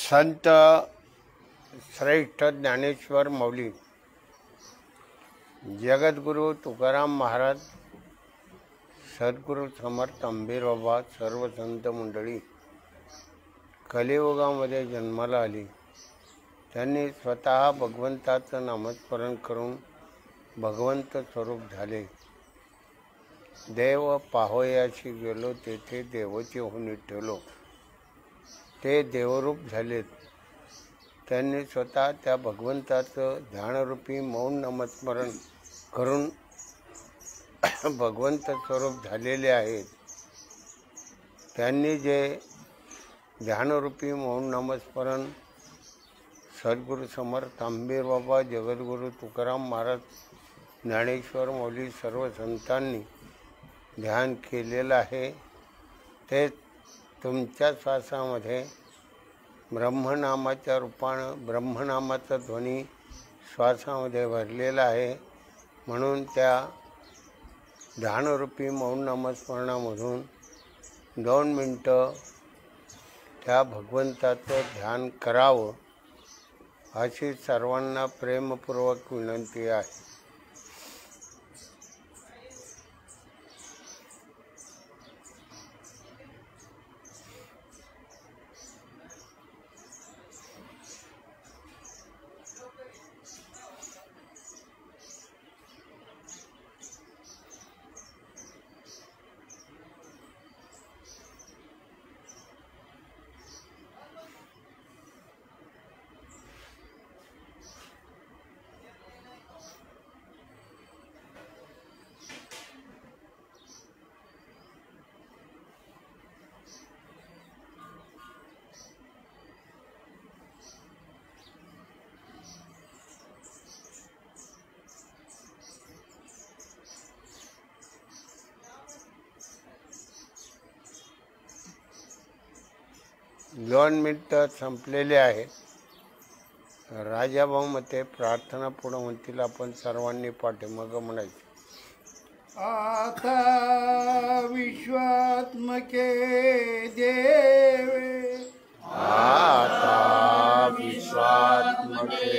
संत श्रेष्ठ ज्ञानेश्वर माऊली, जगद्गुरु तुकाराम महाराज, सद्गुरु समर्थ अंबीर बाबा, सर्व संत मंडळी कलियुगामध्ये जन्माला आली. त्यांनी स्वतः भगवंताचं नामस्मरण करून भगवंत स्वरूप झाले. देव पाहोयाशी गेलो, तेथे देवाची होऊन ठेवलो. ते देवरूप झालेत. त्यांनी स्वतः त्या भगवंताचं ध्यानरूपी मौन नामस्मरण करून भगवंत स्वरूप झालेले आहेत. त्यांनी जे ध्यानरूपी मौन नामस्मरण सद्गुरु समर्थ अंबीर बाबा, जगद्गुरु तुकाराम महाराज, ज्ञानेश्वर माऊली, सर्व संतांनी ध्यान केलेलं आहे, ते तुमच्या श्वासामध्ये ब्रह्मनामाच्या रूपानं ब्रह्मनामाचा ध्वनी श्वासामध्ये भरलेला आहे. म्हणून त्या ध्यानरूपी मौन नामस्मरणामधून 2 मिनटं त्या भगवंताचं ध्यान करावं अशी सर्वांना प्रेमपूर्वक विनंती आहे. दोन मिनिटं संपलेले आहे. राजाभाऊ मते प्रार्थना पुढं म्हणतील, आपण सर्वांनी पाठीमागं म्हणायचं. आता विश्वात्मके देवे, आता विश्वात्मके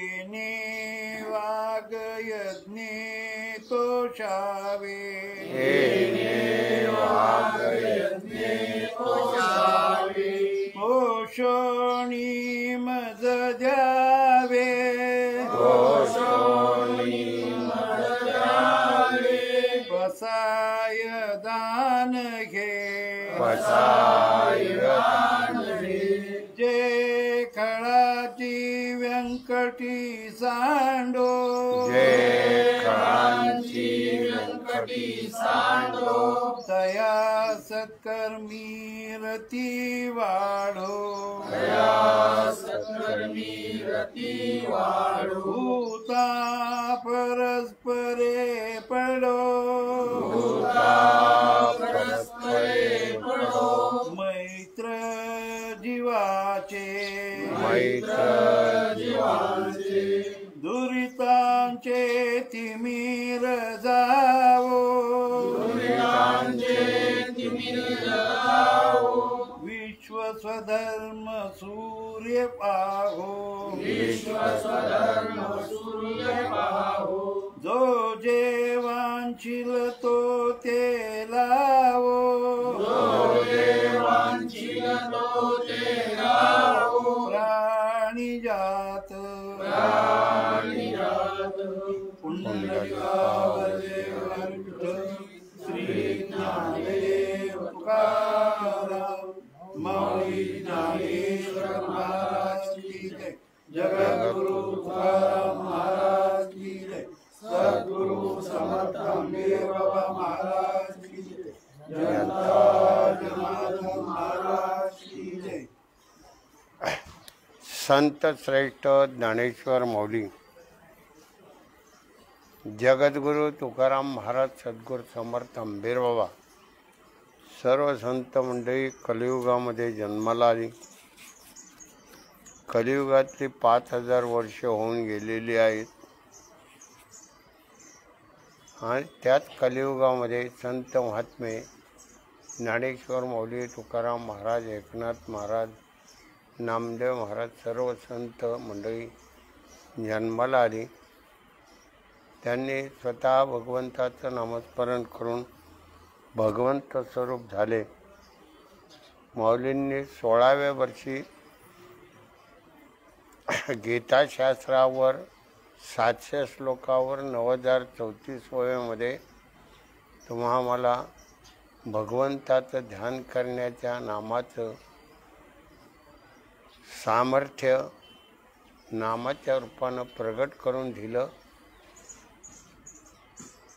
येणे वाग यज्ञे तोषावे, पोषणी मज द्यावे, पसाय दान घे, जे खळाची व्यंकटी सांडो, दया सत्कर्मी रती वाढो, भूता परस्परे पडो, मैत्र जीवाचे, दुरितांचे तिमिर जावो, विश्व स्वधर्म सूर्य पाहो, जो जे वांछिल तो ते लावो, प्राणी जात पुंडलिकावरे श्री ज्ञानदेव तुकाराम माऊली ज्ञानेश्वर महाराज की जय, जगद्गुरु तुकाराम महाराज की जय, सद्गुरु समर्थ अंबीर बाबा महाराज की जय, जनता जनार्दन महाराज की जय. संत श्रेष्ठ ज्ञानेश्वर माऊली, जगद्गुरु तुकाराम महाराज, सद्गुरु समर्थ अंबीर बाबा, सर्व संत मंडळी कलियुगामध्ये जन्माला आली. कलियुगातली 5000 वर्ष होऊन गेलेली आहेत. आणि त्याच कलियुगामध्ये संत महात्मे ज्ञानेश्वर माऊली, तुकाराम महाराज, एकनाथ महाराज, नामदेव महाराज सर्व संत मंडळी जन्माला आली. त्यांनी स्वतः भगवंताचं नामस्मरण करून भगवंत स्वरूप झाले. माऊलींनी 16व्या वर्षी गीताशास्त्रावर 700 श्लोकावर 9034 तुम्हा मला भगवंताचं ध्यान करण्याच्या नामाचं सामर्थ्य नामाच्या रूपानं प्रगट करून दिलं.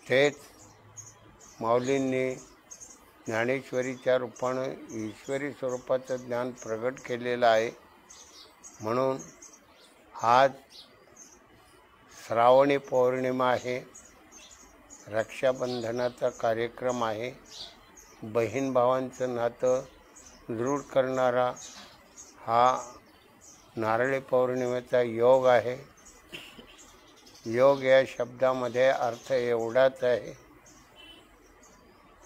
तेच माऊलींनी ज्ञानेश्वरीच्या रूपानं ईश्वरी स्वरूपाचं ज्ञान प्रगट केलेलं आहे. म्हणून आज श्रावणी पौर्णिमा आहे, रक्षाबंधनाचा कार्यक्रम आहे. बहीण भावांचं नातं दृढ करणारा हा नारळी पौर्णिमेचा योग आहे. योग या शब्दामध्ये अर्थ एवढाच आहे,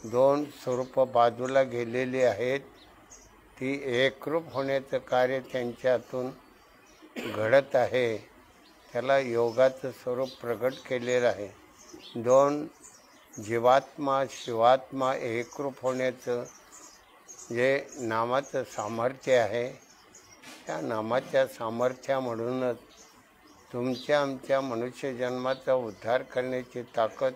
दोन स्वरूप बाजूला गेलेली आहेत, ती एकरूप होण्याचं कार्य त्यांच्यातून घडत आहे. त्याला योगाचं स्वरूप प्रगट केलेलं आहे. दोन जीवात्मा शिवात्मा एकरूप होण्याचं जे नामाचं सामर्थ्य आहे, त्या नामाच्या सामर्थ्यामधूनच तुमच्या आमच्या मनुष्य जन्माचा उद्धार करण्याची ताकद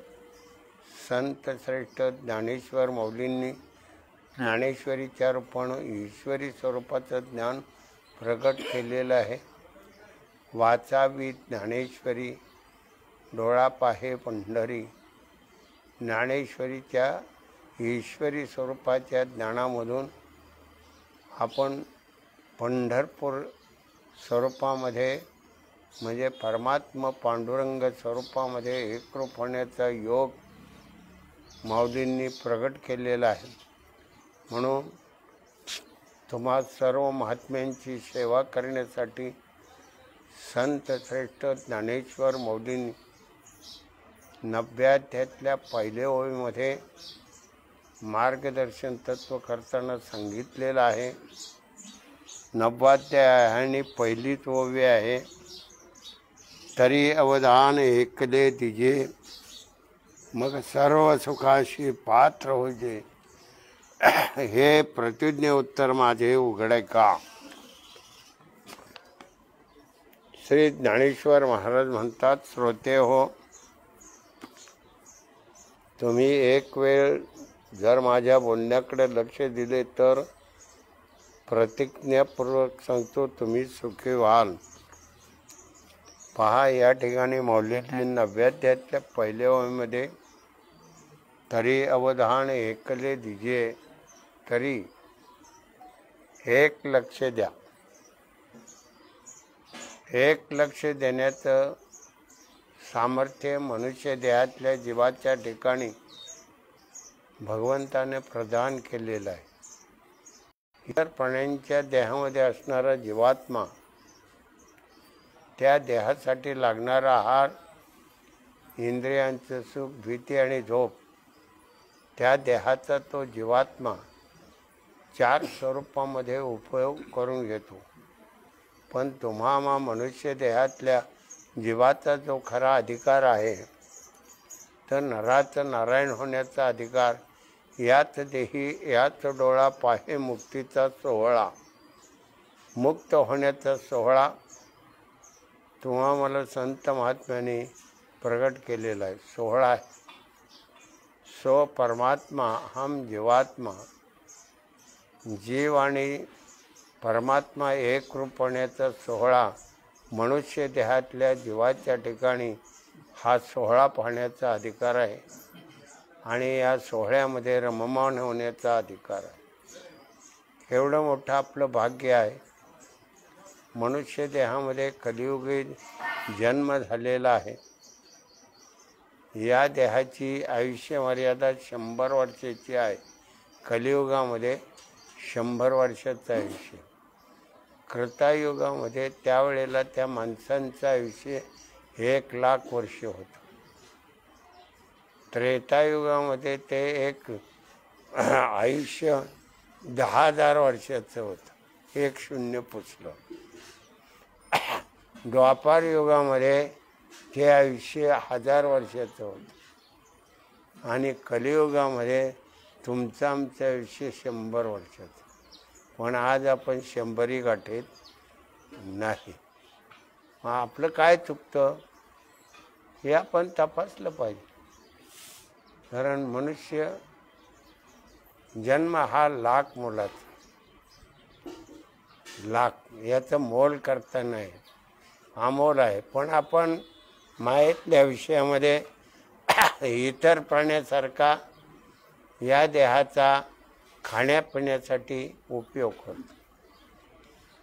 संत श्रेष्ठ ज्ञानेश्वर माऊलींनी ज्ञानेश्वरीच्या रूपानं ईश्वरी स्वरूपाचं ज्ञान प्रगट केलेलं आहे. वाचावी ज्ञानेश्वरी, डोळा पाहे पंढरी. ज्ञानेश्वरीच्या ईश्वरी स्वरूपाच्या ज्ञानामधून आपण पंढरपूर स्वरूपामध्ये म्हणजे परमात्मा पांडुरंग स्वरूपामध्ये एकरूप होण्याचा योग माऊलींनी प्रगट केलेला आहे. म्हणून तुम्हा सर्व महात्म्यांची सेवा करण्यासाठी संत श्रेष्ठ ज्ञानेश्वर माऊलींनी 90व्या अध्यायातल्या पहिल्या ओळीमध्ये मार्गदर्शन तत्व करताना सांगितलेलं आहे. 90वा अध्याय आणि पहिलीच ओवी आहे. तरी अवधान ऐकले दिजे, मग सर्व सुखाशी पात्र होजे. हे प्रतिज्ञे उत्तर माझे उघडे का. श्री ज्ञानेश्वर महाराज म्हणतात, श्रोते हो, तुम्ही एक वेळ जर माझ्या बोलण्याकडे लक्ष दिले तर प्रतिज्ञापूर्वक सांगतो तुम्ही सुखी व्हाल. पहा, या ठिकाणी माऊलींनी 90व्या अध्यायातल्या पहिल्या ओळीमध्ये तरी अवधान ऐकले दिजे, तरी एक लक्ष द्या. एक लक्ष देण्याचं सामर्थ्य मनुष्य देहातल्या जीवाच्या ठिकाणी भगवंताने प्रदान केलेलं आहे. इतर प्राण्यांच्या देहामध्ये असणारा जीवात्मा, त्या देहासाठी लागणारा आहार, इंद्रियांचं सुख, भीती आणि झोप, त्या देहाचा तो जीवात्मा 4 स्वरूपामध्ये उपयोग करून घेतो. पण तुम्हा मनुष्य देहातल्या जीवाचा जो खरा अधिकार आहे, तर नराचं नारायण होण्याचा अधिकार, याच देही याच डोळा पाहे मुक्तीचा सोहळा, मुक्त होण्याचा सोहळा तुम्हा मला संत महात्म्याने प्रगट केलेला आहे. सोहळा आहे. सो परमात्मा हम जीवात्मा, जीव आणि परमात्मा एकरूप होण्याचा सोहळा मनुष्य देहातल्या जीवाच्या ठिकाणी हा सोहळा पाहण्याचा अधिकार आहे आणि या सोहळ्यामध्ये रममाण होण्याचा अधिकार आहे. एवढं मोठं आपलं भाग्य आहे. मनुष्य देहामध्ये कलियुगी जन्म झालेला आहे. या देहाची आयुष्य मर्यादा 100 वर्षाची आहे. कलियुगामध्ये 100 वर्षाचं आयुष्य. कृतायुगामध्ये त्यावेळेला त्या माणसांचं आयुष्य 1,00,000 वर्ष होतं. त्रेतायुगामध्ये ते 1 आयुष्य 10,000 वर्षाचं होतं, 1 0 पुसलं. द्वापार युगामध्ये ते आयुष्य 1000 वर्षाचं होतं आणि कलियुगामध्ये तुमचं आमचं आयुष्य 100 वर्षाचं. पण आज आपण 100ही गाठीत नाही. मग आपलं काय चुकतं हे आपण तपासलं पाहिजे. कारण मनुष्य जन्म हा लाख मोलाचा, लाख याचं मोल करता नाही, अमोल आहे. पण आपण मायेतल्या विषयामध्ये इतर प्राण्यासारखा या देहाचा खाण्यापिण्यासाठी उपयोग करतो,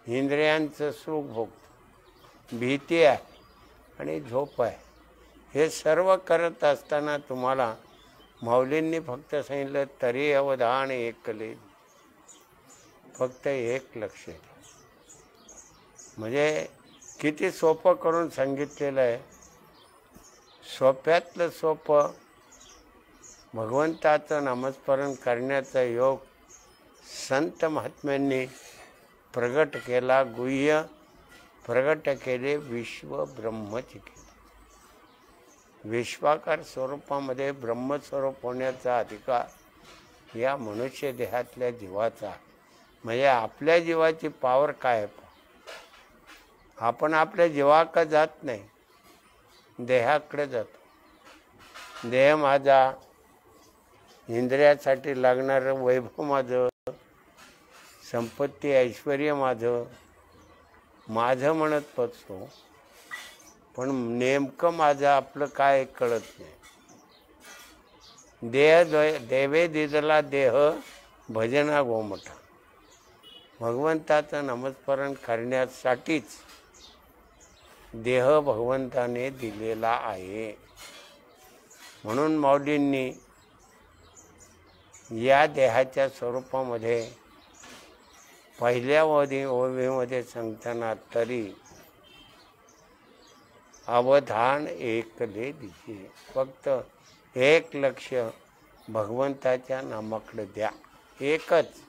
इंद्रियांचं सुख भोगतो, भीती आहे आणि झोप आहे. हे सर्व करत असताना तुम्हाला माऊलींनी फक्त सांगितलं तरी अवधान एकले, फक्त एक लक्ष द्या. म्हणजे किती सोपं करून सांगितलेलं आहे. सोप्यातलं सोपं भगवंताचं नामस्मरण करण्याचा योग संत महात्म्यांनी प्रगट केला, गुह्य प्रगट केले, विश्व ब्रह्मच केले. विश्वाकार स्वरूपामध्ये ब्रह्मस्वरूप होण्याचा अधिकार या मनुष्य देहातल्या जीवाचा. म्हणजे आपल्या जीवाची पावर काय आहे. आपण आपल्या जीवाकडे जात नाही, देहाकडे जातो. देह माझा, इंद्रियासाठी लागणारं वैभव माझं, संपत्ती ऐश्वर्य माझं, माझं म्हणत बसतो. पण नेमकं माझं आपलं काय कळत नाही. देवे दिदला देह भजना गोमठा. भगवंताचं नामस्मरण करण्यासाठीच देह भगवंताने दिलेला आहे. म्हणून माऊलींनी या देहाच्या स्वरूपामध्ये पहिल्या ओवीमध्ये सांगताना तरी अवधान एकले दिसे, फक्त एक लक्ष भगवंताच्या नामाकडे द्या. एकच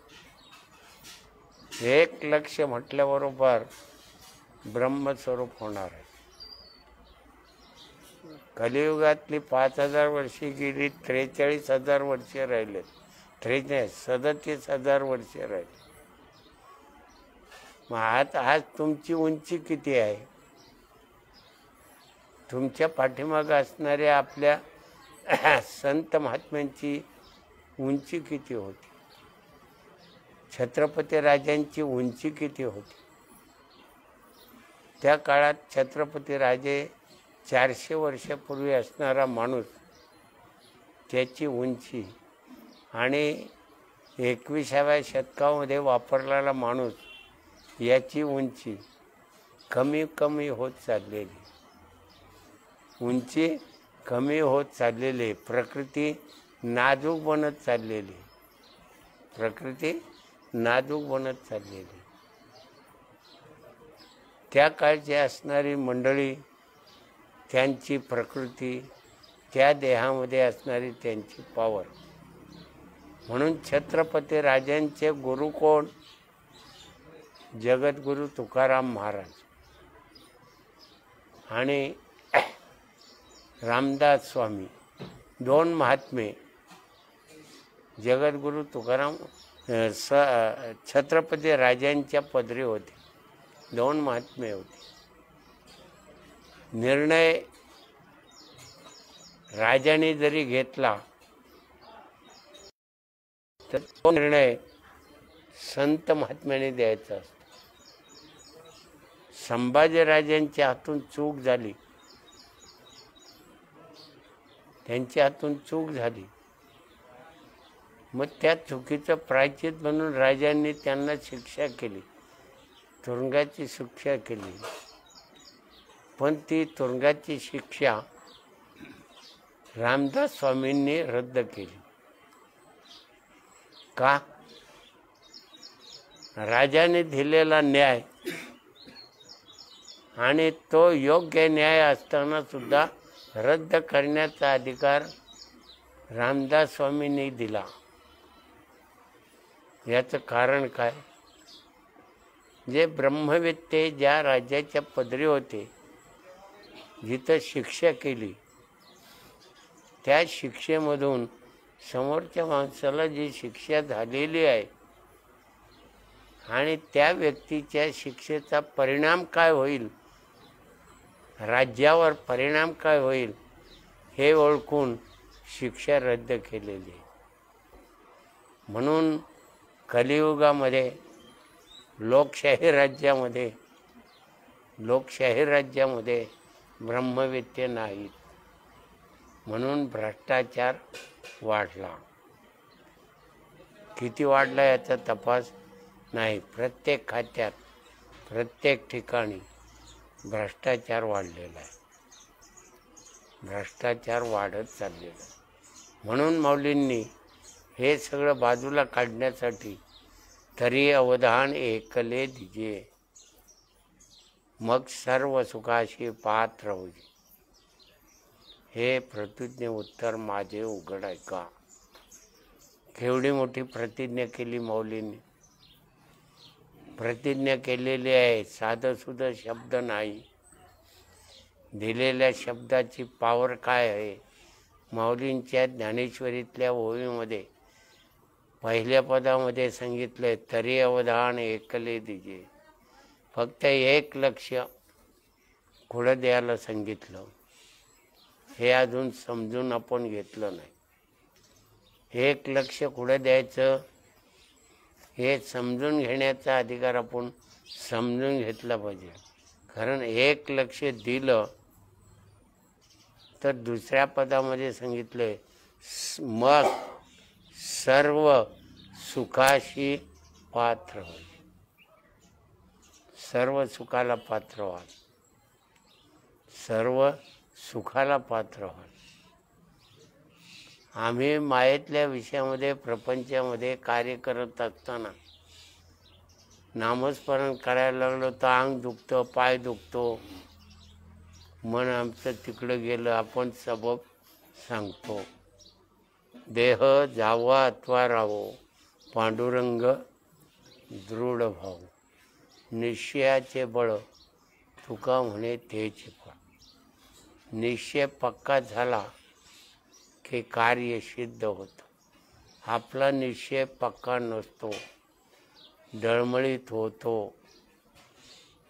एक लक्ष म्हटल्याबरोबर ब्रह्मस्वरूप होणार आहे. कलियुगातली 5000 वर्षे गेली, 43,000 वर्षे राहिले, 37,000 वर्षे राहिले. मग आज तुमची उंची किती आहे. तुमच्या पाठीमागं असणाऱ्या आपल्या संत महात्म्यांची उंची किती होती. छत्रपती राजांची उंची किती होती. त्या काळात छत्रपती राजे 400 वर्षापूर्वी असणारा माणूस, त्याची उंची आणि 21व्या शतकामध्ये वापरलेला माणूस याची उंची कमी कमी होत चाललेली. उंची कमी होत चाललेली, प्रकृती नाजूक बनत चाललेली, प्रकृती नाजूक बनत चाललेली. त्या काळची असणारी मंडळी, त्यांची प्रकृती, त्या देहामध्ये असणारी त्यांची पावर. म्हणून छत्रपती राजांचे गुरु कोण. जगद्गुरु तुकाराम महाराज आणि रामदास स्वामी, 2 महात्मे. जगद्गुरु तुकाराम छत्रपती राजांच्या पदरी होते, 2 महात्मे होते. निर्णय राजाने जरी घेतला तर तो निर्णय संत महात्म्याने द्यायचा असतो. संभाजीराजांच्या हातून चूक झाली, त्यांच्या हातून चूक झाली. मग त्या चुकीचं प्रायश्चित म्हणून राजांनी त्यांना शिक्षा केली, तुरुंगाची शिक्षा केली. पण ती तुरुंगाची शिक्षा रामदास स्वामींनी रद्द केली. का. राजाने दिलेला न्याय आणि तो योग्य न्याय असताना सुद्धा रद्द करण्याचा अधिकार रामदास स्वामींनी दिला. याचं कारण काय? जे ब्रह्मवेत्ते ज्या राज्याच्या पदरी होते, जिथं शिक्षा केली, त्या शिक्षेमधून समोरच्या माणसाला जी शिक्षा झालेली आहे आणि त्या व्यक्तीच्या शिक्षेचा परिणाम काय होईल, राज्यावर परिणाम काय होईल, हे ओळखून शिक्षा रद्द केलेली आहे. म्हणून कलियुगामध्ये लोकशाही राज्यामध्ये ब्रह्मवेत्ते नाहीत. म्हणून भ्रष्टाचार वाढला. किती वाढला याचा तपास नाही. प्रत्येक खात्यात, प्रत्येक ठिकाणी भ्रष्टाचार वाढलेला आहे. भ्रष्टाचार वाढत चाललेला आहे. म्हणून माऊलींनी हे सगळं बाजूला काढण्यासाठी तरी अवधान एकले दिजे, मग सर्व सुखाशी पात्र होईल. हे प्रतिज्ञे उत्तर माझे उघड ऐका. केवढी मोठी प्रतिज्ञा केली माऊलींनी. प्रतिज्ञा केलेली आहे, साधं सुद्धा शब्द नाही. दिलेल्या शब्दाची पावर काय आहे. माऊलींच्या ज्ञानेश्वरीतल्या ओवीमध्ये पहिल्या पदामध्ये सांगितलंय, तरी अवधान एकले दिजे. फक्त एक लक्ष कुठं द्यायला सांगितलं, हे अजून समजून आपण घेतलं नाही. एक लक्ष कुठं द्यायचं हे समजून घेण्याचा अधिकार आपण समजून घेतला पाहिजे. कारण एक लक्ष दिलं तर दुसऱ्या पदामध्ये सांगितलंय, मग सर्व सुखाशी पात्र होईल. सर्व सुखाला पात्र व्हाल. सर्व सुखाला पात्र व्हाल. आम्ही मायेतल्या विषयामध्ये, प्रपंचामध्ये कार्य करत असताना नामस्मरण करायला लागलो तर अंग दुखतं, पाय दुखतो, मन आमचं तिकडं गेलं. आपण सबब सांगतो, देह जावा अथवा राहो, पांडुरंग दृढ भाव. निश्चयाचे बळ तुका म्हणे तेचे फळ. निश्चय पक्का झाला की कार्य सिद्ध होतं. आपला निश्चय पक्का नसतो, डळमळीत होतो.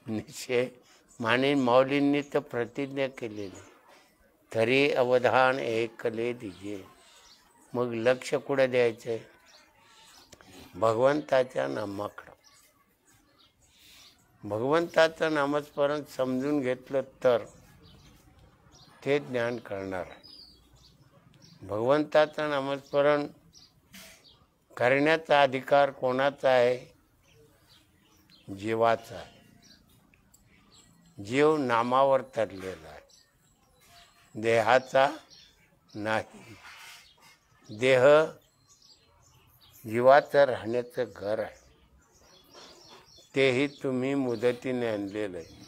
निश्चय माने माऊलींनी तर प्रतिज्ञा केलेली, तरी अवधान एकले दिजे. मग लक्ष कुठं द्यायचं? भगवंताच्या नामाकडं. भगवंताचं नामस्मरण समजून घेतलं तर ते ज्ञान करणार आहे. भगवंताचं नामस्मरण करण्याचा अधिकार कोणाचा आहे? जीवाचा आहे. जीव नामावर तरलेला आहे, देहाचा नाही. देह जीवाचं राहण्याचं घर आहे. तेही तुम्ही मुदतीने आणलेलं आहे.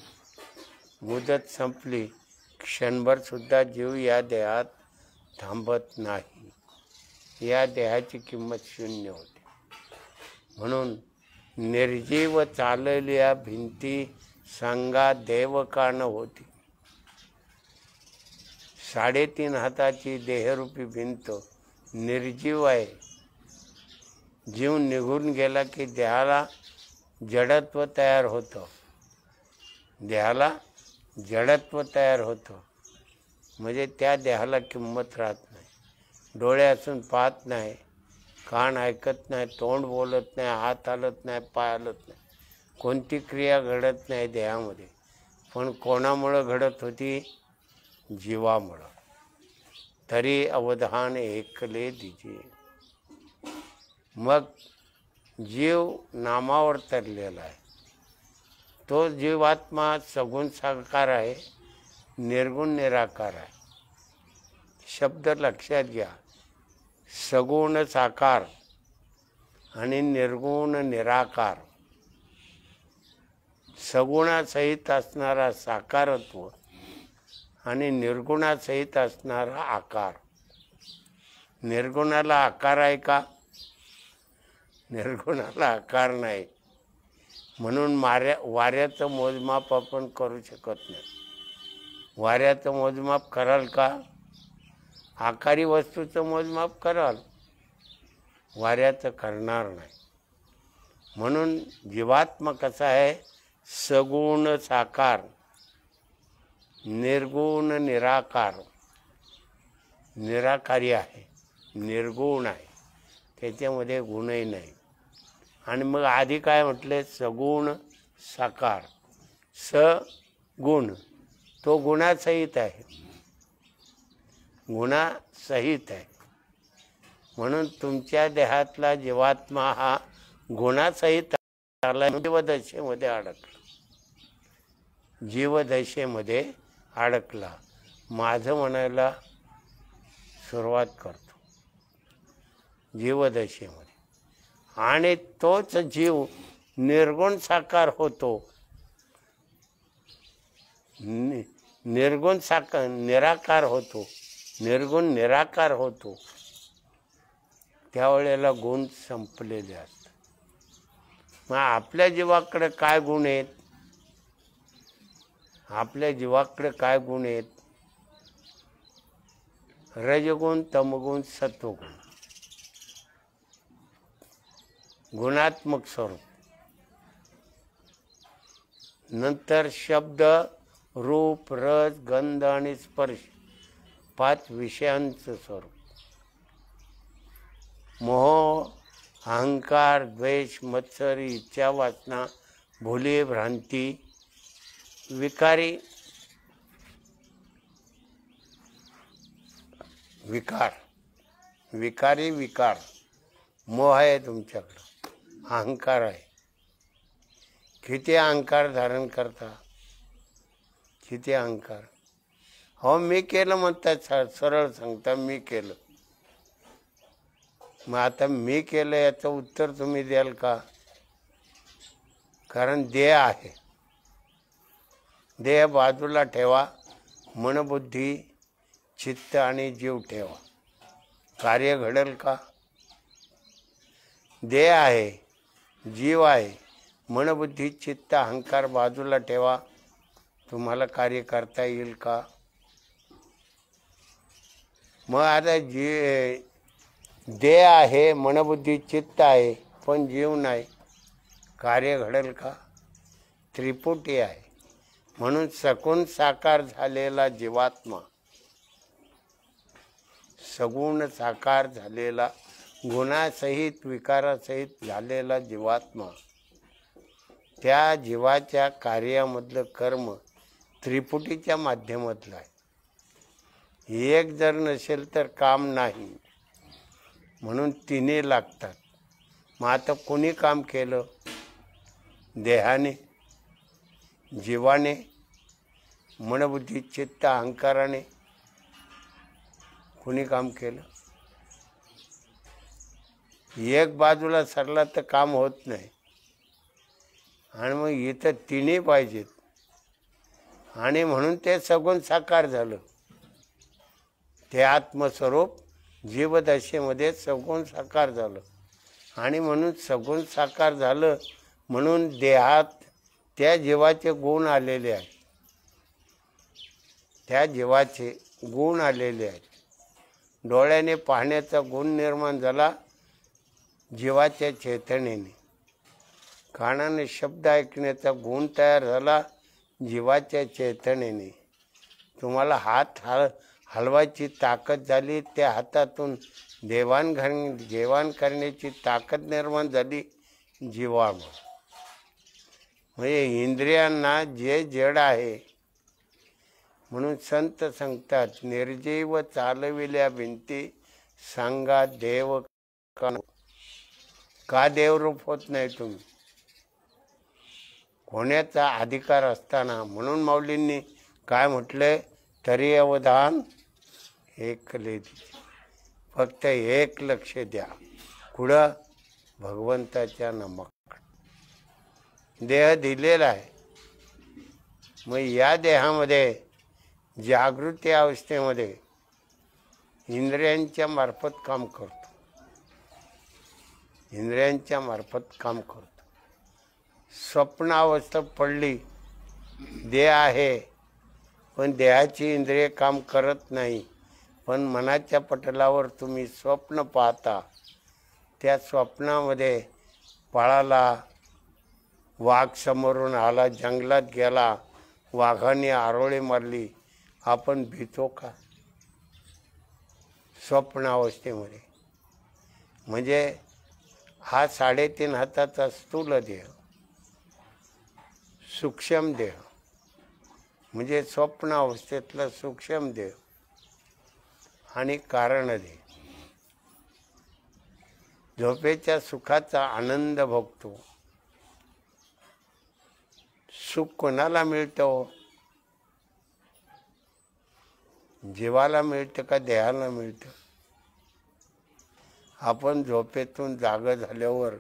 मुदत संपली, क्षणभर सुद्धा जीव या देहात थांबत नाही. या देहाची किंमत शून्य होते. म्हणून निर्जीव चालल्या भिंती सांगा देव का न होती. 3.5 हाताची देहरूपी भिंत निर्जीव आहे. जीव निघून गेला की देहाला जडत्व तयार होतं. देहाला जडत्व तयार होतं. म्हणजे त्या देहाला किंमत राहत नाही. डोळे असून पाहत नाही, कान ऐकत नाही, तोंड बोलत नाही, हात हलत नाही, पाय हलत नाही, कोणती क्रिया घडत नाही देहामध्ये. पण कोणामुळं घडत होती? जीवामुळं. तरी अवधान एकले दिजे. मग जीव नामावर तरलेला आहे. तो जीवात्मा सगुण साकार आहे, निर्गुण निराकार आहे. शब्द लक्षात घ्या. सगुण साकार आणि निर्गुण निराकार. सगुणासहित असणारा साकारत्व आणि निर्गुणासहित असणारा आकार. निर्गुणाला आकार आहे का? निर्गुणाला आकार नाही, म्हणून वाऱ्याचं मोजमाप आपण करू शकत नाही. वाऱ्याचं मोजमाप कराल का? आकारी वस्तूचं मोजमाप कराल, वाऱ्याचं करणार नाही. म्हणून जीवात्मा कसा आहे? सगुण साकार, निर्गुण निराकार. निराकारी आहे, निर्गुण आहे, त्याच्यामध्ये गुणही नाही. आणि मग आधी काय म्हटले? सगुण साकार. सगुण तो गुणासहित आहे, गुणासहित आहे. म्हणून तुमच्या देहातला जीवात्मा हा गुणासहित आला, जीवदशेमध्ये अडकला. जीवदशेमध्ये अडकला. माझं म्हणायला सुरुवात करतो जीवदशेमध्ये. आणि तोच जीव निर्गुण साकार होतो. निर्गुण साकार निराकार होतो, निर्गुण निराकार होतो. त्यावेळेला गुण संपलेले असतात. मग आपल्या जीवाकडे काय गुण आहेत? आपल्या जीवाकडे काय गुण आहेत? रजगुण, तमगुण, सत्वगुण. गुणात्मक स्वरूप. नंतर शब्द, रूप, रस, गंध आणि स्पर्श 5 विषयांचं स्वरूप. मोह, अहंकार, द्वेष, मत्सरी, इच्छा, वासना, भूली, भ्रांती, विकारी, विकारी विकार. मोह आहे तुमच्याकडं, अहंकार आहे. किती अहंकार धारण करता? किती अहंकार? हो मी केलं म्हणतात, सरळ सांगता मी केलं. मग आता मी केलं याचं उत्तर तुम्ही द्याल का? कारण देह आहे. देह बाजूला ठेवा, मन, बुद्धी, चित्त आणि जीव ठेवा. कार्य घडेल का? देह आहे, जीव आहे, मन, बुद्धी, चित्त, अहंकार बाजूला ठेवा, तुम्हाला कार्य करता येईल का? मग आता देह आहे, मनबुद्धी, चित्त आहे, पण जीव नाही, कार्य घडेल का? त्रिपुटी आहे. म्हणून सगुण साकार झालेला जीवात्मा, सगुण साकार झालेला, गुणासहित विकारासहित झालेला जीवात्मा, त्या जीवाच्या कार्यामधलं कर्म त्रिपुटीच्या माध्यमातलं आहे. एक जर नसेल तर काम नाही, म्हणून तिन्ही लागतात. मग आता कोणी काम केलं? देहाने, जीवाने, मनबुद्धी, चित्त, अहंकाराने कोणी काम केलं? एक बाजूला सरला तर काम होत नाही. आणि मग इथं तिन्ही पाहिजेत. आणि म्हणून ते सगुण साकार झालं. ते आत्मस्वरूप जीवदशेमध्ये सगुण साकार झालं. आणि म्हणून सगुण साकार झालं म्हणून देहात त्या जीवाचे गुण आलेले आहेत. त्या जीवाचे गुण आलेले आहेत. डोळ्याने पाहण्याचा गुण निर्माण झाला जीवाच्या चेतनेने. कानाने शब्द ऐकण्याचा गुण तयार झाला जीवाच्या चेतनेने. तुम्हाला हात हलवायची ताकद झाली, त्या हातातून जेवण करण्याची ताकद निर्माण झाली जीवामुळे. म्हणजे इंद्रियांना जे जड आहे, म्हणून संत सांगतात, निर्जीव चालविल्या भिंती सांगा देव का देवरूप होत नाही तुम्ही? होण्याचा अधिकार असताना. म्हणून माऊलींनी काय म्हटलंय? तरी अवधान एकले दिसे. फक्त एक लक्ष द्या. कुठं? भगवंताच्या नामाकडे. देह दिलेला आहे. मग या देहामध्ये जागृती अवस्थेमध्ये इंद्रियांच्या मार्फत काम करतो. इंद्रियांच्या मार्फत काम करतो. स्वप्नावस्था पडली, देह आहे पण देहाची इंद्रिय काम करत नाही, पण मनाच्या पटलावर तुम्ही स्वप्न पाहता. त्या स्वप्नामध्ये पळाला, वाघ समोरून आला, जंगलात गेला, वाघाने आरोळी मारली, आपण भीतो का? स्वप्न अवस्थेमध्ये. म्हणजे हा 3.5 हाताचा स्थूल देह, सूक्ष्म देह म्हणजे स्वप्न अवस्थेतला सूक्ष्म देह आणि कारण देह. झोपेच्या सुखाचा आनंद भोगतो. सुख कोणाला मिळतं? जीवाला मिळतं का देहाला मिळतं? आपण झोपेतून जाग झाल्यावर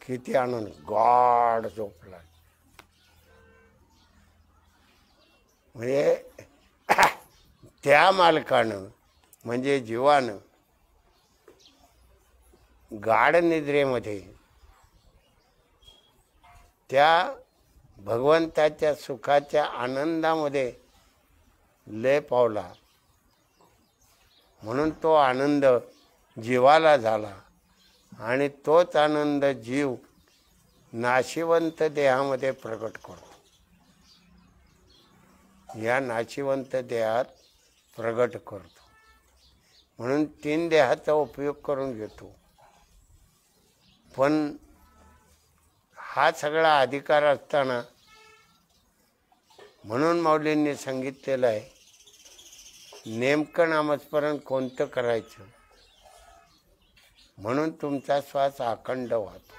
किती आनंद, गाढ झोपला. म्हणजे त्या मालकानं म्हणजे जीवानं गाढ निद्रेमध्ये त्या भगवंताच्या सुखाच्या आनंदामध्ये लय पावला, म्हणून तो आनंद जीवाला झाला आणि तोच आनंद जीव नाशिवंत देहामध्ये प्रकट करतो. या नाशिवंत देहात प्रगट करतो. म्हणून 3 देहाचा उपयोग करून घेतो. पण हा सगळा अधिकार असताना म्हणून माऊलींनी सांगितलेलं आहे, नेमकं नामस्मरण कोणतं करायचं. म्हणून तुमचा श्वास अखंड वाहतो.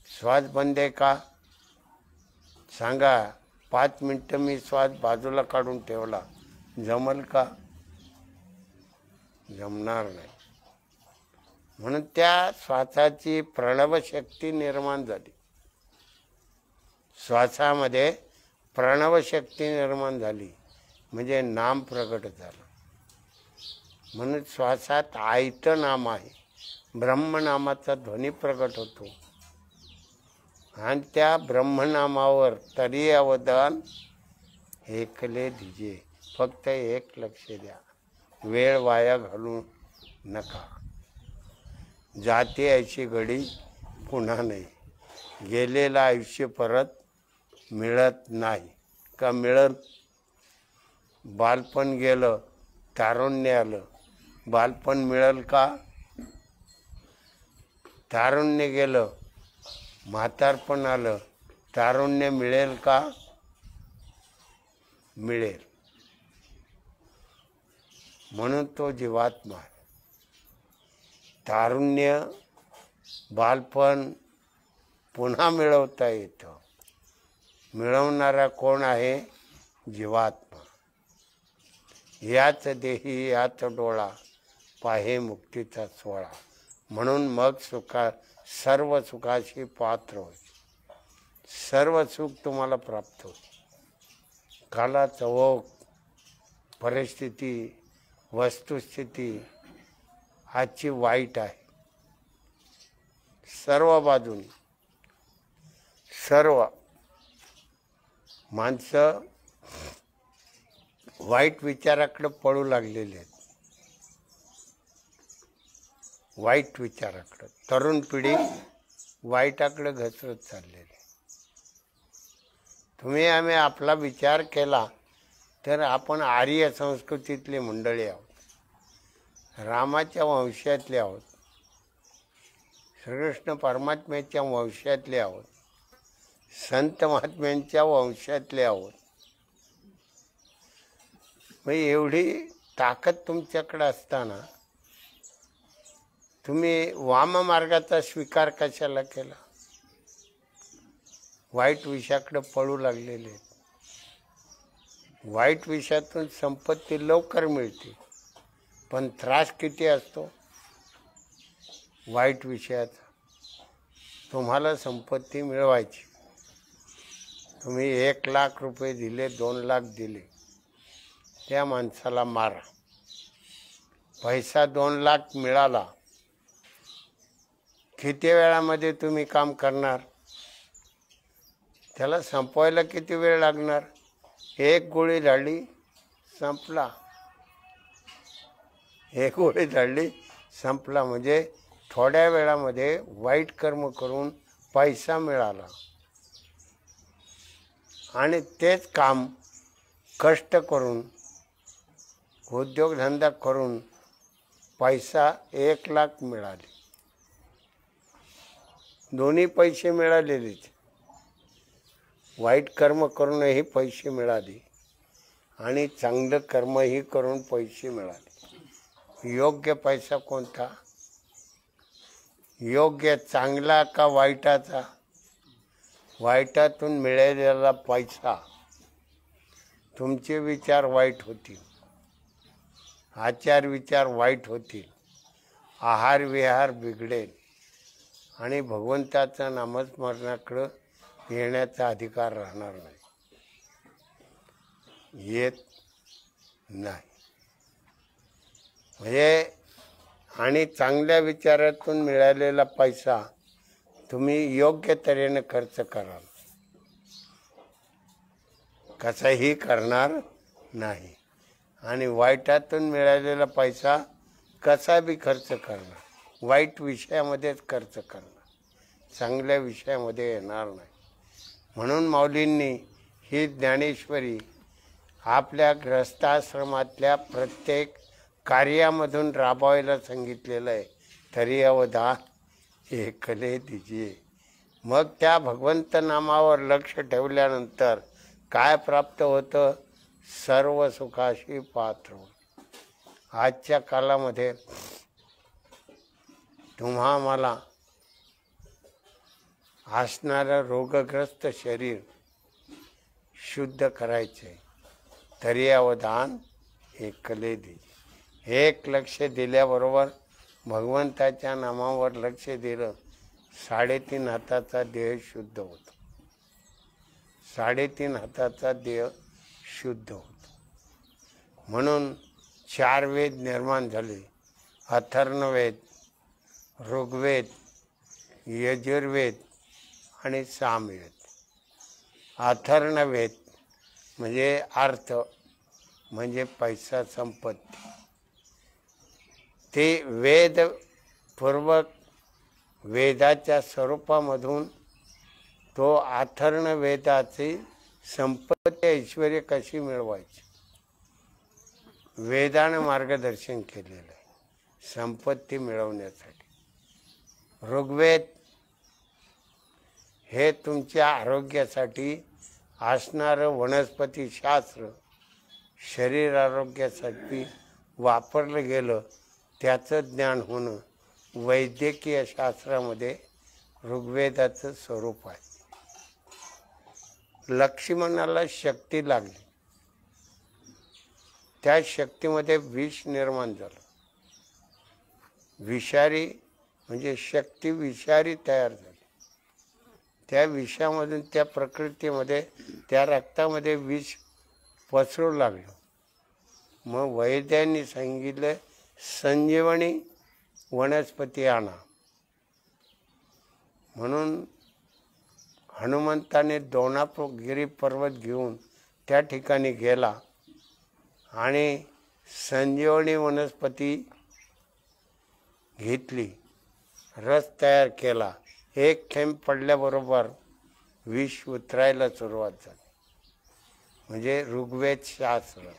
श्वास बंद आहे का सांगा. 5 मिनिटं मी श्वास बाजूला काढून ठेवला, जमल का? जमणार नाही. म्हणून त्या श्वासाची प्रणव शक्ती निर्माण झाली. श्वासामध्ये प्रणव शक्ती निर्माण झाली म्हणजे नाम प्रगट झालं. म्हणून श्वासात आयत नाम आहे, ब्रह्मनामाचा ध्वनी प्रगट होतो. आणि त्या ब्रह्मनामावर तरी अवधान एकले दिजे. फक्त एक लक्ष द्या, वेळ वाया घालू नका. जाते ऐशी घडी पुन्हा नाही. गेलेलं आयुष्य परत मिळत नाही का? मिळत. बालपण गेलं, तारुण्य आलं, बालपण मिळेल का? तारुण्य गेलं, म्हातारपण आलं, तारुण्य मिळेल का? मिळेल. म्हणून तो जीवात्मा आहे. तारुण्य, बालपण पुन्हा मिळवता येतं. मिळवणारा कोण आहे? जीवात्मा. याच देही याच डोळा, पाहे मुक्तीचा सोहळा. म्हणून मग सर्व सुखाशी पात्र होईल. सर्व सुख तुम्हाला प्राप्त होईल. कालाचा ओघ, परिस्थिती, वस्तुस्थिती आजची वाईट आहे. सर्व बाजूनी सर्व माणसं वाईट विचाराकडे पळू लागलेले आहेत. वाईट विचाराकडे तरुण पिढी वाईटाकडे घसरत चाललेली. तुम्ही आम्ही आपला विचार केला तर आपण आर्य संस्कृतीतली मंडळी आहोत, रामाच्या वंशातले आहोत, श्रीकृष्ण परमात्म्याच्या वंशातले आहोत, संत महात्म्यांच्या वंशातले आहोत. मग एवढी ताकद तुमच्याकडे असताना तुम्ही वाम मार्गाचा स्वीकार कशाला केला? वाईट विषयाकडे पळू लागलेले. वाईट विषयातून संपत्ती लवकर मिळते, पण त्रास किती असतो वाईट विषयाचा. तुम्हाला संपत्ती मिळवायची, तुम्ही 1 लाख रुपये दिले, 2 लाख दिले, त्या माणसाला मारा. पैसा 2 लाख मिळाला, किती वेळामध्ये तुम्ही काम करणार? त्याला संपवायला किती वेळ लागणार? एक गोळी झाडली, संपला. एक गोळी झाडली, संपला. म्हणजे थोड्या वेळामध्ये वाईट कर्म करून पैसा मिळाला आणि तेच काम कष्ट करून उद्योगधंदा करून पैसा 1,00,000 मिळाले. दोन्ही पैसे मिळालेलेच. वाईट कर्म करूनही पैसे मिळाले आणि चांगलं कर्मही करून पैसे मिळाले. योग्य पैसा कोणता? योग्य चांगला का वाईटाचा? वाईटातून मिळालेला पैसा. तुमचे विचार वाईट होतील, आचार विचार वाईट होतील, आहार विहार बिघडेल आणि भगवंताच्या नामस्मरणाकडं येण्याचा अधिकार राहणार नाही, येत नाही. म्हणजे आणि चांगल्या विचारातून मिळालेला पैसा तुम्ही योग्य तऱ्हेने खर्च कराल, कसाही करणार नाही. आणि वाईटातून मिळालेला पैसा कसा बी खर्च करणार, वाईट विषयामध्येच खर्च करणार, चांगल्या विषयामध्ये येणार नाही. म्हणून माऊलींनी ही ज्ञानेश्वरी आपल्या ग्रस्ताश्रमातल्या प्रत्येक कार्यामधून राबवायला सांगितलेलं आहे. तरी अवधान एकले दीजिए. मग त्या भगवंत नामावर लक्ष ठेवल्यानंतर काय प्राप्त होतं? सर्व सुखाशी पात्र. आजच्या कालामध्ये तुम्हा मला असणारं रोगग्रस्त शरीर शुद्ध करायचे. तरी अवधान एकले दीजिए. एक लक्ष दिल्याबरोबर भगवंताच्या नामावर लक्ष दिलं, 3.5 हाताचा देह शुद्ध होतो. 3.5 हाताचा देह शुद्ध होतो. म्हणून 4 वेद निर्माण झाले. अथर्ववेद, ऋग्वेद, यजुर्वेद आणि सामवेद. अथर्ववेद म्हणजे अर्थ, म्हणजे पैसा, संपत्ती. ते वेदपूर्वक वेदाच्या स्वरूपामधून तो अथर्ववेदाची संपत्ती ऐश्वर्य कशी मिळवायची वेदाने मार्गदर्शन केलेलं आहे संपत्ती मिळवण्यासाठी. ऋग्वेद हे तुमच्या आरोग्यासाठी असणारं वनस्पती शास्त्र, शरीर आरोग्यासाठी वापरलं गेलं त्याचं ज्ञान होणं वैद्यकीय शास्त्रामध्ये ऋग्वेदाचं स्वरूप आहे. लक्ष्मणाला शक्ती लागली, त्या शक्तीमध्ये विष निर्माण झालं. विषारी म्हणजे शक्ती विषारी तयार झाली. त्या विषामधून त्या प्रकृतीमध्ये त्या रक्तामध्ये विष पसरू लागलं. मग वैद्यांनी सांगितलं संजीवनी वनस्पती आणा. म्हणून हनुमंताने दोनागिरी पर्वत घेऊन त्या ठिकाणी गेला आणि संजीवनी वनस्पती घेतली, रस तयार केला. एक थेंब पडल्याबरोबर विष उतरायला सुरुवात झाली. म्हणजे ऋग्वेद शास्त्र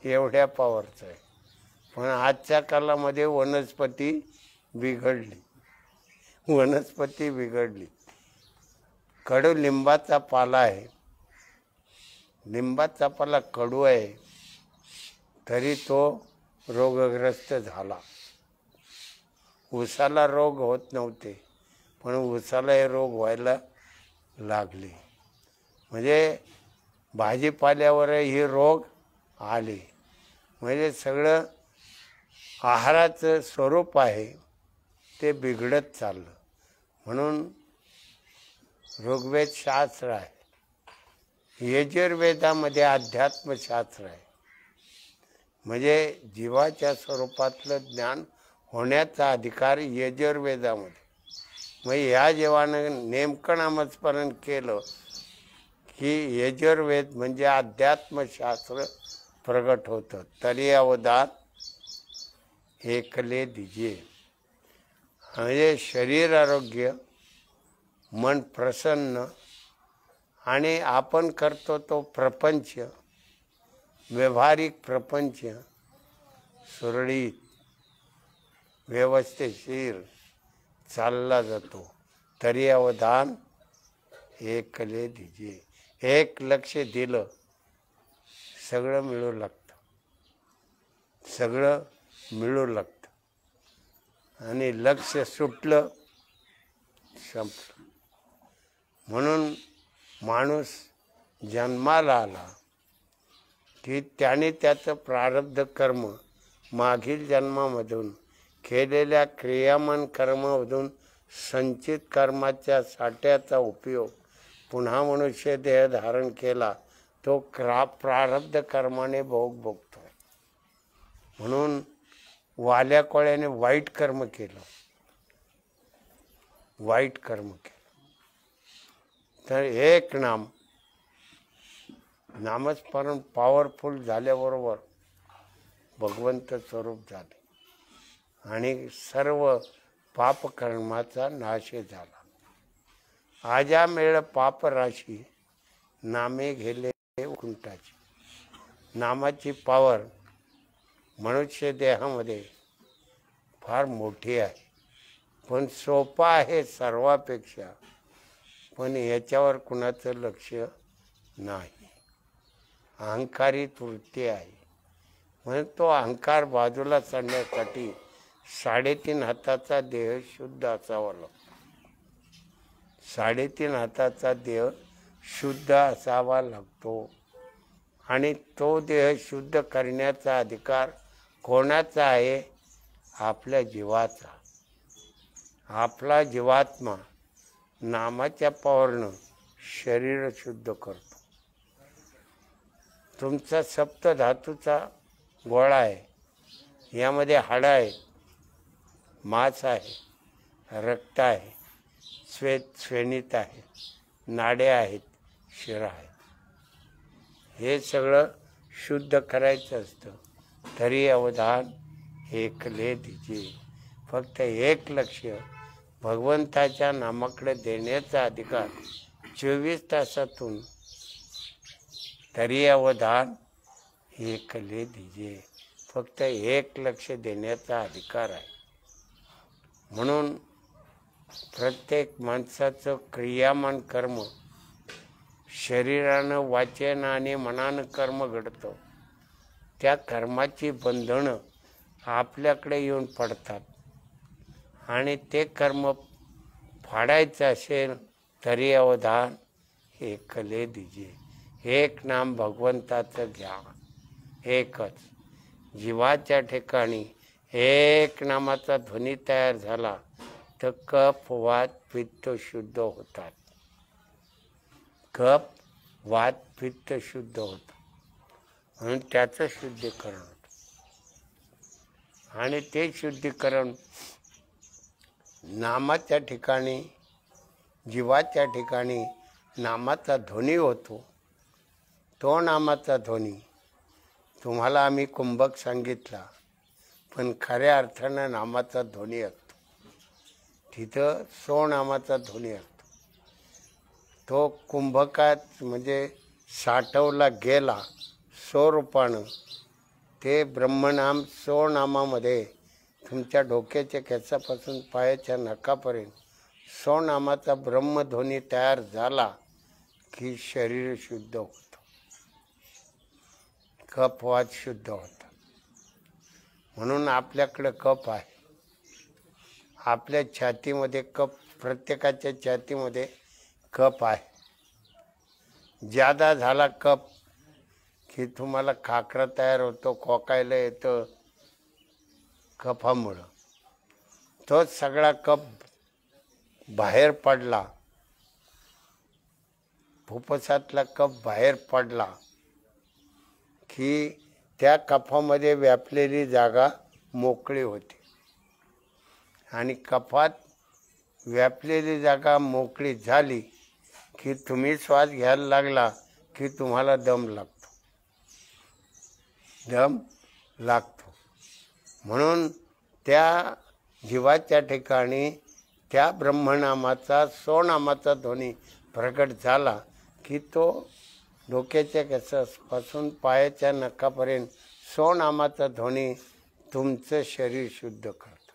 एवढ्या पॉवरचं आहे. पण आजच्या कालामध्ये वनस्पती बिघडली. वनस्पती बिघडली. कडुलिंबाचा पाला आहे, लिंबाचा पाला कडू आहे, तरी तो रोगग्रस्त झाला. ऊसाला रोग होत नव्हते, पण ऊसाला हे रोग व्हायला लागले. म्हणजे भाजीपाल्यावरही रोग आले. म्हणजे सगळं आहाराचं स्वरूप आहे ते बिघडत चाललं. म्हणून ऋग्वेद शास्त्र आहे, यजुर्वेदामध्ये अध्यात्मशास्त्र आहे. म्हणजे जीवाच्या स्वरूपातलं ज्ञान होण्याचा अधिकार यजुर्वेदामध्ये. मग या जेव्हानं नेमकं नामस्मरण केलं की यजुर्वेद म्हणजे अध्यात्मशास्त्र प्रगट होतं. तरी अवधान एकले दिजे, म्हणजे शरीर आरोग्य, मन प्रसन्न, आणि आपण करतो तो प्रपंच, व्यावहारिक प्रपंच सुरळीत व्यवस्थितशीर चालला जातो. तरी अवधान एकले दिजे, एक लक्ष दिलं सगळं मिळू लागतं, सगळं मिळू लागतं. आणि लक्ष सुटलं संपलं. म्हणून माणूस जन्माला आला की त्याने त्याचं प्रारब्ध कर्म मागील जन्मामधून केलेल्या क्रियामान कर्मामधून संचित कर्माच्या साठ्याचा उपयोग पुन्हा मनुष्य देह धारण केला तो प्रारब्ध कर्माने भोग भोगतोय. म्हणून वाल्या कोळ्याने वाईट कर्म केलं, वाईट कर्म केलं, तर एक नामस्मरण पॉवरफुल झाल्याबरोबर भगवंत स्वरूप झाले आणि सर्व पापकर्माचा नाश झाला. आजा मेळ पाप राशी नामे गेले कुंटाची. नामाची पॉवर मनुष्य देहामध्ये फार मोठी आहे, पण सोपा आहे सर्वापेक्षा, पण याच्यावर कुणाचं लक्ष नाही. अहंकारी वृत्ती आहे, म्हणून तो अहंकार बाजूला सांडण्यासाठी 3.5 हाताचा देह शुद्ध असावा लागतो. 3.5 हाताचा देह शुद्ध असावा लागतो. आणि तो देह शुद्ध करण्याचा अधिकार कोणाचा आहे? आपल्या जीवाचा. आपला जीवात्मा नामाच्या पॉवरनं शरीर शुद्ध करतो. तुमचा सप्तधातूचा गोळा आहे, यामध्ये हाडं आहे, मांस आहे, रक्त आहे, श्वेनित आहे, नाड्या आहेत, शिरा आहे. हे सगळं शुद्ध करायचं असतं. तरी अवधान एकले दिजे, फक्त एक लक्ष भगवंताच्या नामाकडे देण्याचा अधिकार 24 तासातून तरी अवधान एकले दिजे, फक्त एक लक्ष देण्याचा अधिकार आहे. म्हणून प्रत्येक माणसाचं क्रियामान कर्म शरीरानं, वाचन आणि मनानं कर्म घडतं. त्या कर्माची बंधनं आपल्याकडे येऊन पडतात आणि ते कर्म फाडायचं असेल तरी अवधान एकले दिजे. एक नाम भगवंताचं घ्या, एकच. जीवाच्या ठिकाणी एक नामाचा ध्वनी तयार झाला तर कफ, वात, पित्त शुद्ध होतात. कफ, वात, पित्त शुद्ध होतं, म्हणून त्याचं शुद्धीकरण होतं. आणि ते शुद्धीकरण नामाच्या ठिकाणी, जीवाच्या ठिकाणी नामाचा ध्वनी होतो. तो नामाचा ध्वनी तुम्हाला आम्ही कुंभक सांगितला, पण खऱ्या अर्थानं नामाचा ध्वनी असतो. तिथं सो नामाचा ध्वनी असतो. तो कुंभकात म्हणजे साठवला गेला सो रूपानं. ते ब्रह्मनाम सो नामामध्ये तुमच्या डोक्याच्या केसापासून पायाच्या नखापर्यंत सो नामाचा ब्रह्मध्वनी तयार झाला की शरीर शुद्ध होतं, कफवात शुद्ध होतं. म्हणून आपल्याकडं कफ आहे, आपल्या छातीमध्ये कफ, प्रत्येकाच्या छातीमध्ये कफ आहे. ज्यादा झाला कफ की तुम्हाला खाकरा तयार होतो, खोकायला येतं कफामुळं. तोच सगळा कफ बाहेर पडला, फुफ्फुसातला कफ बाहेर पडला की त्या कफामध्ये व्यापलेली जागा मोकळी होते आणि कफात व्यापलेली जागा मोकळी झाली की तुम्ही श्वास घ्यायला लागला की तुम्हाला दम लागतो. दम लागतो. म्हणून त्या जीवाच्या ठिकाणी त्या ब्रह्मनामाचा सोनामाचा ध्वनी प्रकट झाला की तो डोक्याच्या केसापासून पायाच्या नखापर्यंत सोनामाचा ध्वनी तुमचं शरीर शुद्ध करतो.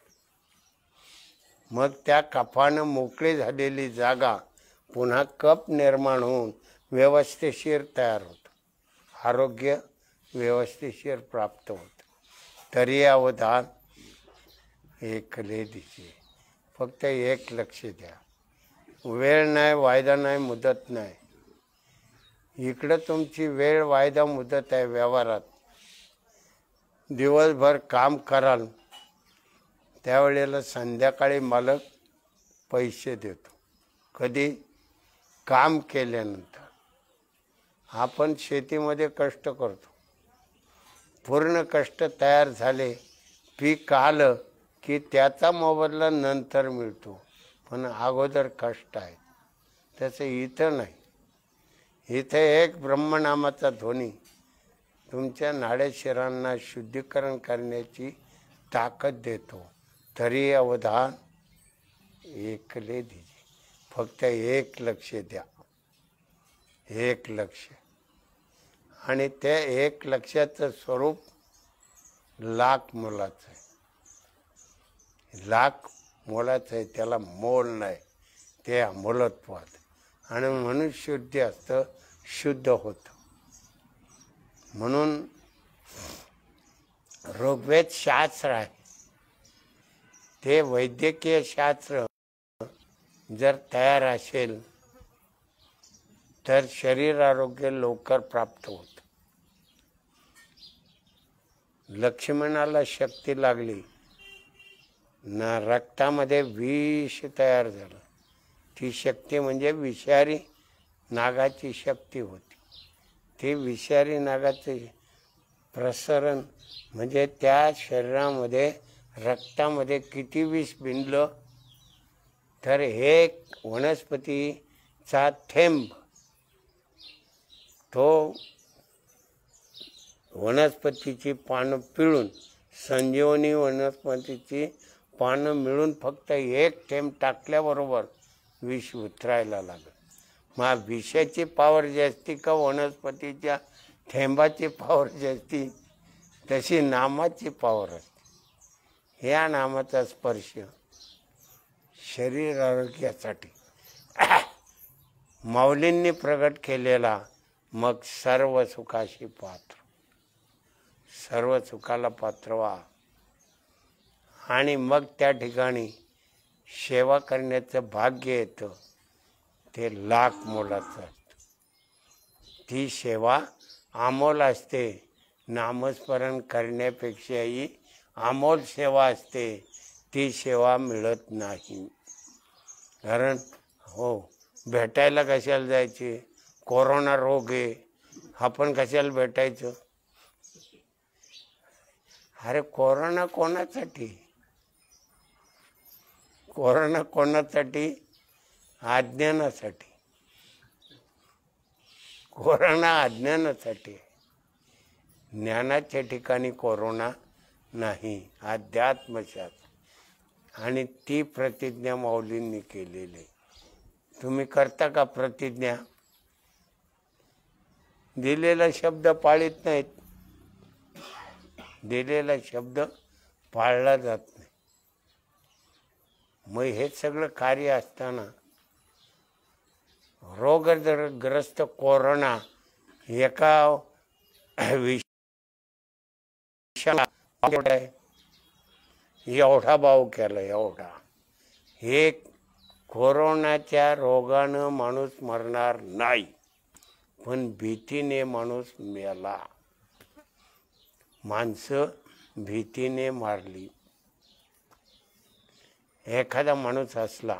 मग त्या कफानं मोकळी झालेली जागा पुन्हा कप निर्माण होऊन व्यवस्थिशीर तयार होतं. आरोग्य व्यवस्थिशीर प्राप्त होतं. तरी अवधान एकले दिसे. फक्त एक लक्ष द्या. वेळ नाही, वायदा नाही, मुदत नाही. इकडं तुमची वेळ, वायदा, मुदत आहे. व्यवहारात दिवसभर काम कराल त्यावेळेला संध्याकाळी मालक पैसे देतो. कधी? काम केल्यानंतर. आपण शेतीमध्ये कष्ट करतो. पूर्ण कष्ट तयार झाले, पीक आलं की त्याचा मोबदला नंतर मिळतो. पण अगोदर कष्ट आहे. तसं इथं नाही. इथं एक ब्रह्मनामाचा ध्वनी तुमच्या नाड्याशिरांना शुद्धीकरण करण्याची ताकद देतो. तरी अवधान एकले दिजे. फक्त एक लक्ष द्या. एक लक्ष. आणि त्या एक लक्षाचं स्वरूप लाख मोलाचं आहे. लाख मोलाचं आहे. त्याला मोल नाही. ते अमोलत्वात. आणि म्हणून शुद्ध असतं, शुद्ध होतं. म्हणून ऋग्वेद शास्त्र आहे ते वैद्यकीय शास्त्र जर तयार असेल तर शरीर आरोग्य लवकर प्राप्त होतं. लक्ष्मणाला शक्ती लागली ना, रक्तामध्ये विष तयार झालं. ती शक्ती म्हणजे विषारी नागाची शक्ती होती. ती विषारी नागाचे प्रसरण म्हणजे त्या शरीरामध्ये रक्तामध्ये किती विष भिनलं तर एक वनस्पतीचा थेंब तो वनस्पतीची पानं पिळून, संजीवनी वनस्पतीची पानं मिळून फक्त एक थेंब टाकल्याबरोबर विष उतरायला लागलं. मग विषाची पावर जास्ती का वनस्पतीच्या थेंबाची पावर जास्ती? तशी नामाची पावर असते. या नामाचा स्पर्श शरीर आरोग्यासाठी माऊलींनी प्रगट केलेला. मग सर्व सुखाशी पात्र. सर्व सुखाला पात्र व्हा. आणि मग त्या ठिकाणी सेवा करण्याचं भाग्य येतं. ते लाख मोलाचं असतं. ती सेवा अमोल असते. नामस्मरण करण्यापेक्षाही अमोल सेवा असते. ती सेवा मिळत नाही. कारण भेटायला कशाला जायचे? कोरोना रोग आहे, आपण कशाला भेटायचं? अरे कोरोना कोणासाठी? कोरोना कोणासाठी? अज्ञानासाठी. कोरोना अज्ञानासाठी. ज्ञानाच्या ठिकाणी कोरोना नाही. अध्यात्मशास्त्र. आणि ती प्रतिज्ञा माऊलींनी केलेली. तुम्ही करता का प्रतिज्ञा? दिलेला शब्द पाळीत नाहीत. दिलेला शब्द पाळला जात नाही. मग हे सगळं कार्य असताना रोगग्रस्त कोरोना एका विषयाला एवढा भाव केला. एवढा. हे कोरोनाच्या रोगानं माणूस मरणार नाही, पण भीतीने माणूस मेला. माणसं भीतीने मारली. एखादा माणूस असला,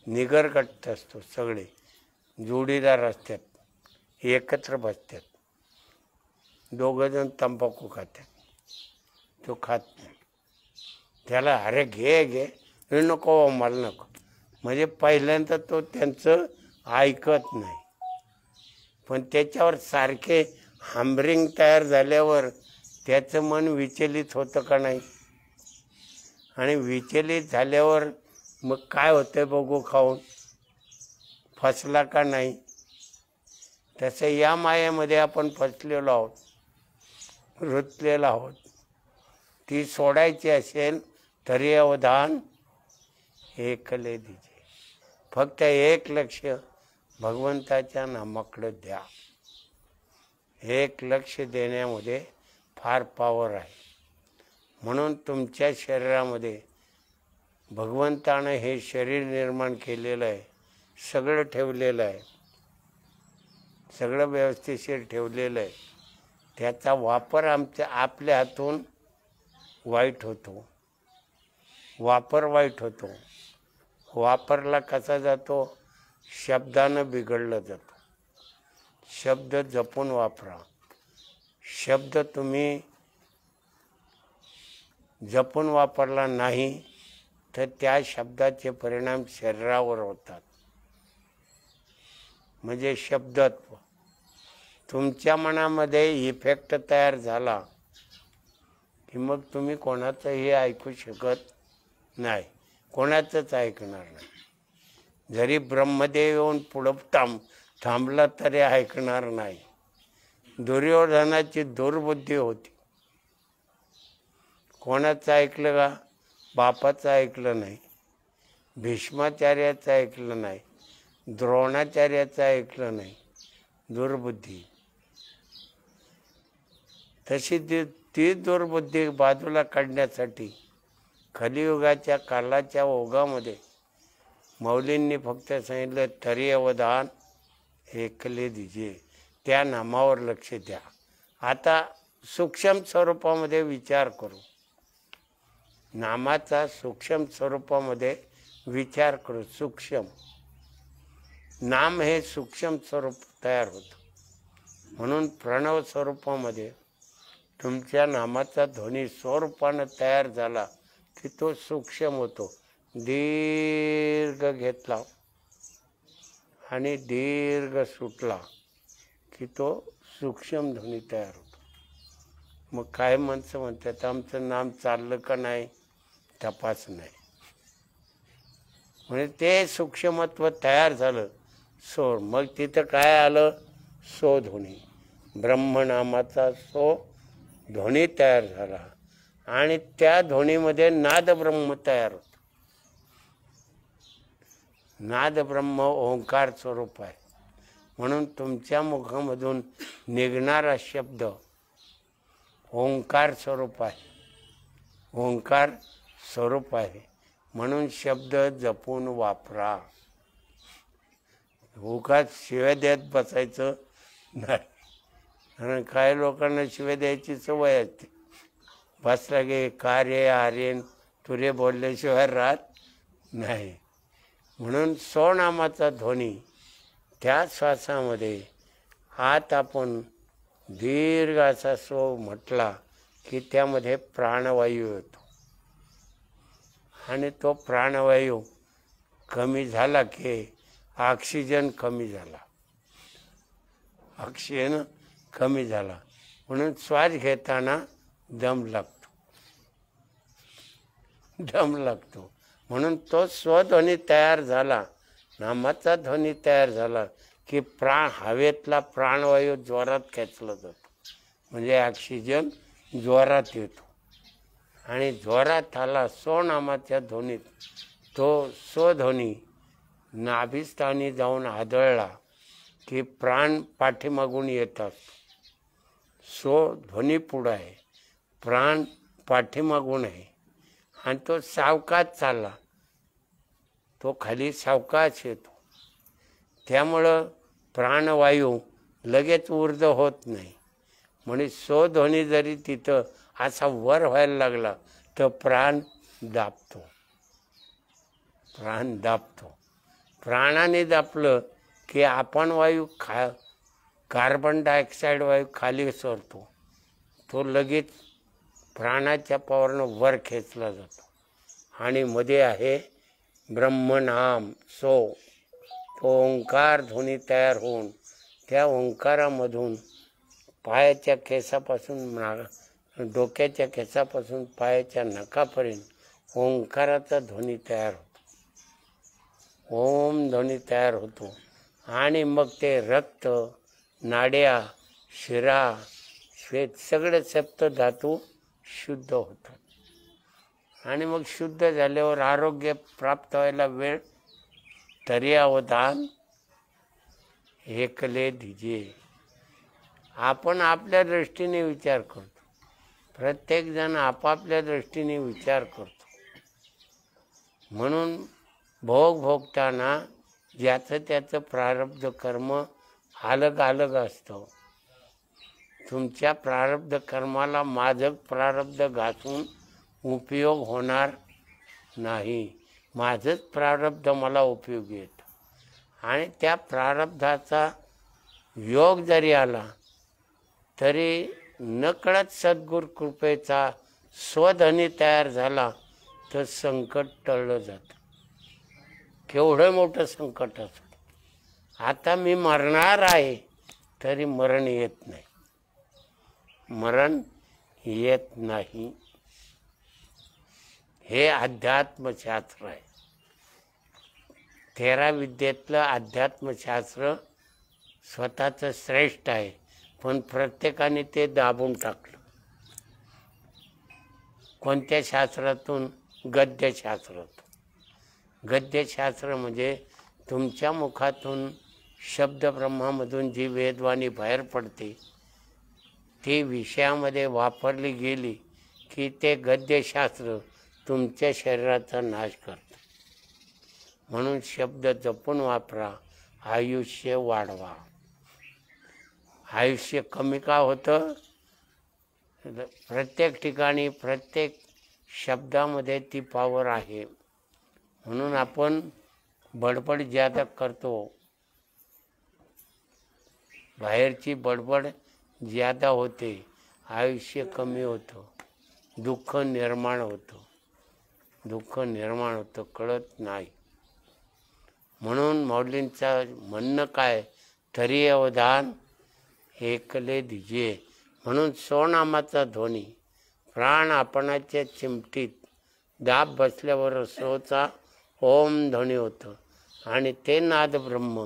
निगरगट असतो, सगळे जोडीदार असतात, एकत्र बसतात, दोघंजण तंबाखू खातात, तो खात नाही. त्याला अरे घे घे, हे नको मला नको, म्हणजे पहिल्यांदा तो त्यांचं ऐकत नाही. पण त्याच्यावर सारखे हांबरिंग तयार झाल्यावर त्याचं मन विचलित होतं का नाही? आणि विचलित झाल्यावर मग काय होतंय बघू खाऊन, फसला का नाही? तसं या मायेमध्ये आपण फसलेलो आहोत, रुतलेलो आहोत. ती सोडायची असेल तरी अवधान एकले दिजे. फक्त एक लक्ष भगवंताच्या नामाकडे द्या. एक लक्ष देण्यामध्ये फार पॉवर आहे. म्हणून तुमच्या शरीरामध्ये भगवंतानं हे शरीर निर्माण केलेलं आहे, सगळं ठेवलेलं आहे, सगळं व्यवस्थितशीर ठेवलेलं आहे. त्याचा वापर आपल्या हातून वाईट होतो, वापर वाईट होतो. वापरला कसा जातो? शब्दानं बिघडलं जातं. शब्द जपून वापरा. शब्द तुम्ही जपून वापरला नाही तर त्या शब्दाचे परिणाम शरीरावर होतात. म्हणजे शब्दत्व तुमच्या मनामध्ये इफेक्ट तयार झाला की मग तुम्ही कोणाचंही ऐकू शकत नाही, कोणाचंच ऐकणार नाही. जरी ब्रह्मदेव येऊन पुढं थांबला तरी ऐकणार नाही. दुर्योधनाची दुर्बुद्धी होती. कोणाचं ऐकलं का? बापाचं ऐकलं नाही, भीष्माचार्याचं ऐकलं नाही, द्रोणाचार्याचं ऐकलं नाही. दुर्बुद्धी. तशी ती दुर्बुद्धी बाजूला काढण्यासाठी कलियुगाच्या कालाच्या ओघामध्ये माऊलींनी फक्त सांगितलं तरी अवधान एकले दिजे. त्या नामावर लक्ष द्या. आता सूक्ष्म स्वरूपामध्ये विचार करू. नामाचा सूक्ष्म स्वरूपामध्ये विचार करू. सूक्ष्म नाम हे सूक्ष्म स्वरूप तयार होतं. म्हणून प्रणव स्वरूपामध्ये तुमच्या नामाचा ध्वनी स्वरूपानं तयार झाला की तो सूक्ष्म होतो. दीर्घ घेतला आणि दीर्घ सुटला की तो सूक्ष्म ध्वनी तयार होतो. मग काय माणसं म्हणतात आमचं नाम चाललं का नाही, तपास नाही. म्हणजे ते सूक्ष्मत्व तयार झालं. सो मग तिथं काय आलं? सो ध्वनी. ब्रह्मनामाचा सो ध्वनी तयार झाला आणि त्या ध्वनीमध्ये नाद ब्रह्म तयार होतो. नाद ब्रह्म ओंकार स्वरूप आहे. म्हणून तुमच्या मुखामधून निघणारा शब्द ओंकार स्वरूप आहे. ओंकार स्वरूप आहे. म्हणून शब्द जपून वापरा. उगाच शिव्या देत बसायचं नाही. कारण काही लोकांना शिव्या द्यायची सवय असते. बसला गे कार्य आर्यन तुरे बोलल्याशिवाय राहत नाही. म्हणून सो नामाचा ध्वनी त्या श्वासामध्ये आत आपण दीर्घ असा सो म्हटला की त्यामध्ये प्राणवायू येतो आणि तो प्राणवायू कमी झाला की ऑक्सिजन कमी झाला. ऑक्सिजन कमी झाला म्हणून श्वास घेताना दम लागतो. दम लागतो. म्हणून तो स्वध्वनी तयार झाला, नामाचा ध्वनी तयार झाला की हवेतला प्राणवायू जोरात खेचला जातो. म्हणजे ऑक्सिजन जोरात येतो आणि जोरात आला सो नामाच्या ध्वनीत. तो स्वध्वनी नाभिस्थानी जाऊन आदळला की प्राण पाठीमागून येतात. सो ध्वनी पुढं आहे, प्राण पाठीमागून आहे आणि तो सावकाश चालला. तो खाली सावकाश येतो. त्यामुळं प्राणवायू लगेच ऊर्ध्व होत नाही. म्हणजे सो ध्वनी जरी तिथं असा वर व्हायला लागला तर प्राण दाबतो. प्राण दाबतो. प्राणाने दाबलं की आपण वायू कार्बन डायऑक्साईड वायू खाली सरतो. तो लगेच प्राणाच्या पावरनं वर खेचला जातो आणि मध्ये आहे ब्रह्मनाम सो. तो ओंकार ध्वनी तयार होऊन त्या ओंकारामधून पायाच्या केसापासून डोक्याच्या केसापासून पायाच्या नखापर्यंत ओंकाराचा ध्वनी तयार होतो. ओम ध्वनी तयार होतो आणि मग ते रक्त, नाड्या, शिरा, श्वेत सगळे सप्त धातू शुद्ध होतात. आणि मग शुद्ध झाल्यावर आरोग्य प्राप्त व्हायला वेळ. तरी अवधान एकले दिजे. आपण आपल्या दृष्टीने विचार करतो, प्रत्येकजण आपापल्या दृष्टीने विचार करतो. म्हणून भोग भोगताना ज्याचं त्याचं प्रारब्ध कर्म अलग अलग असतं. तुमच्या प्रारब्ध कर्माला माझं प्रारब्ध घासून उपयोग होणार नाही. माझंच प्रारब्ध मला उपयोगी येतं. आणि त्या प्रारब्धाचा योग जरी आला तरी नकळत सद्गुरू कृपेचा स्वधनी तयार झाला तर संकट टळलं जातं. केवढं मोठं संकट असतं. आता मी मरणार आहे तरी मरण येत नाही. मरण येत नाही. हे अध्यात्मशास्त्र आहे. 13 विद्येतलं अध्यात्मशास्त्र स्वतःचं श्रेष्ठ आहे, पण प्रत्येकाने ते दाबून टाकलं. कोणत्या शास्त्रातून? गद्यशास्त्रातून. गद्यशास्त्र म्हणजे तुमच्या मुखातून शब्दब्रह्मामधून जी वेदवाणी बाहेर पडते ती विषयामध्ये वापरली गेली की ते गद्यशास्त्र तुमच्या शरीराचा नाश करतं. म्हणून शब्द जपून वापरा, आयुष्य वाढवा. आयुष्य कमी का होतं? प्रत्येक ठिकाणी प्रत्येक शब्दामध्ये ती पावर आहे. म्हणून आपण बडबड ज्यादा करतो, बाहेरची बडबड ज्यादा होते, आयुष्य कमी होतं, दुःख निर्माण होतं. दुःख निर्माण होतं, कळत नाही. म्हणून माऊलींचं म्हणणं काय? तरी अवधान एकले दिजे. म्हणून सोनामाचा ध्वनी प्राण आपणाच्या चिमटीत दाब बसल्यावर सोचा ओम ध्वनी होतं. आणि ते नाद ब्रह्म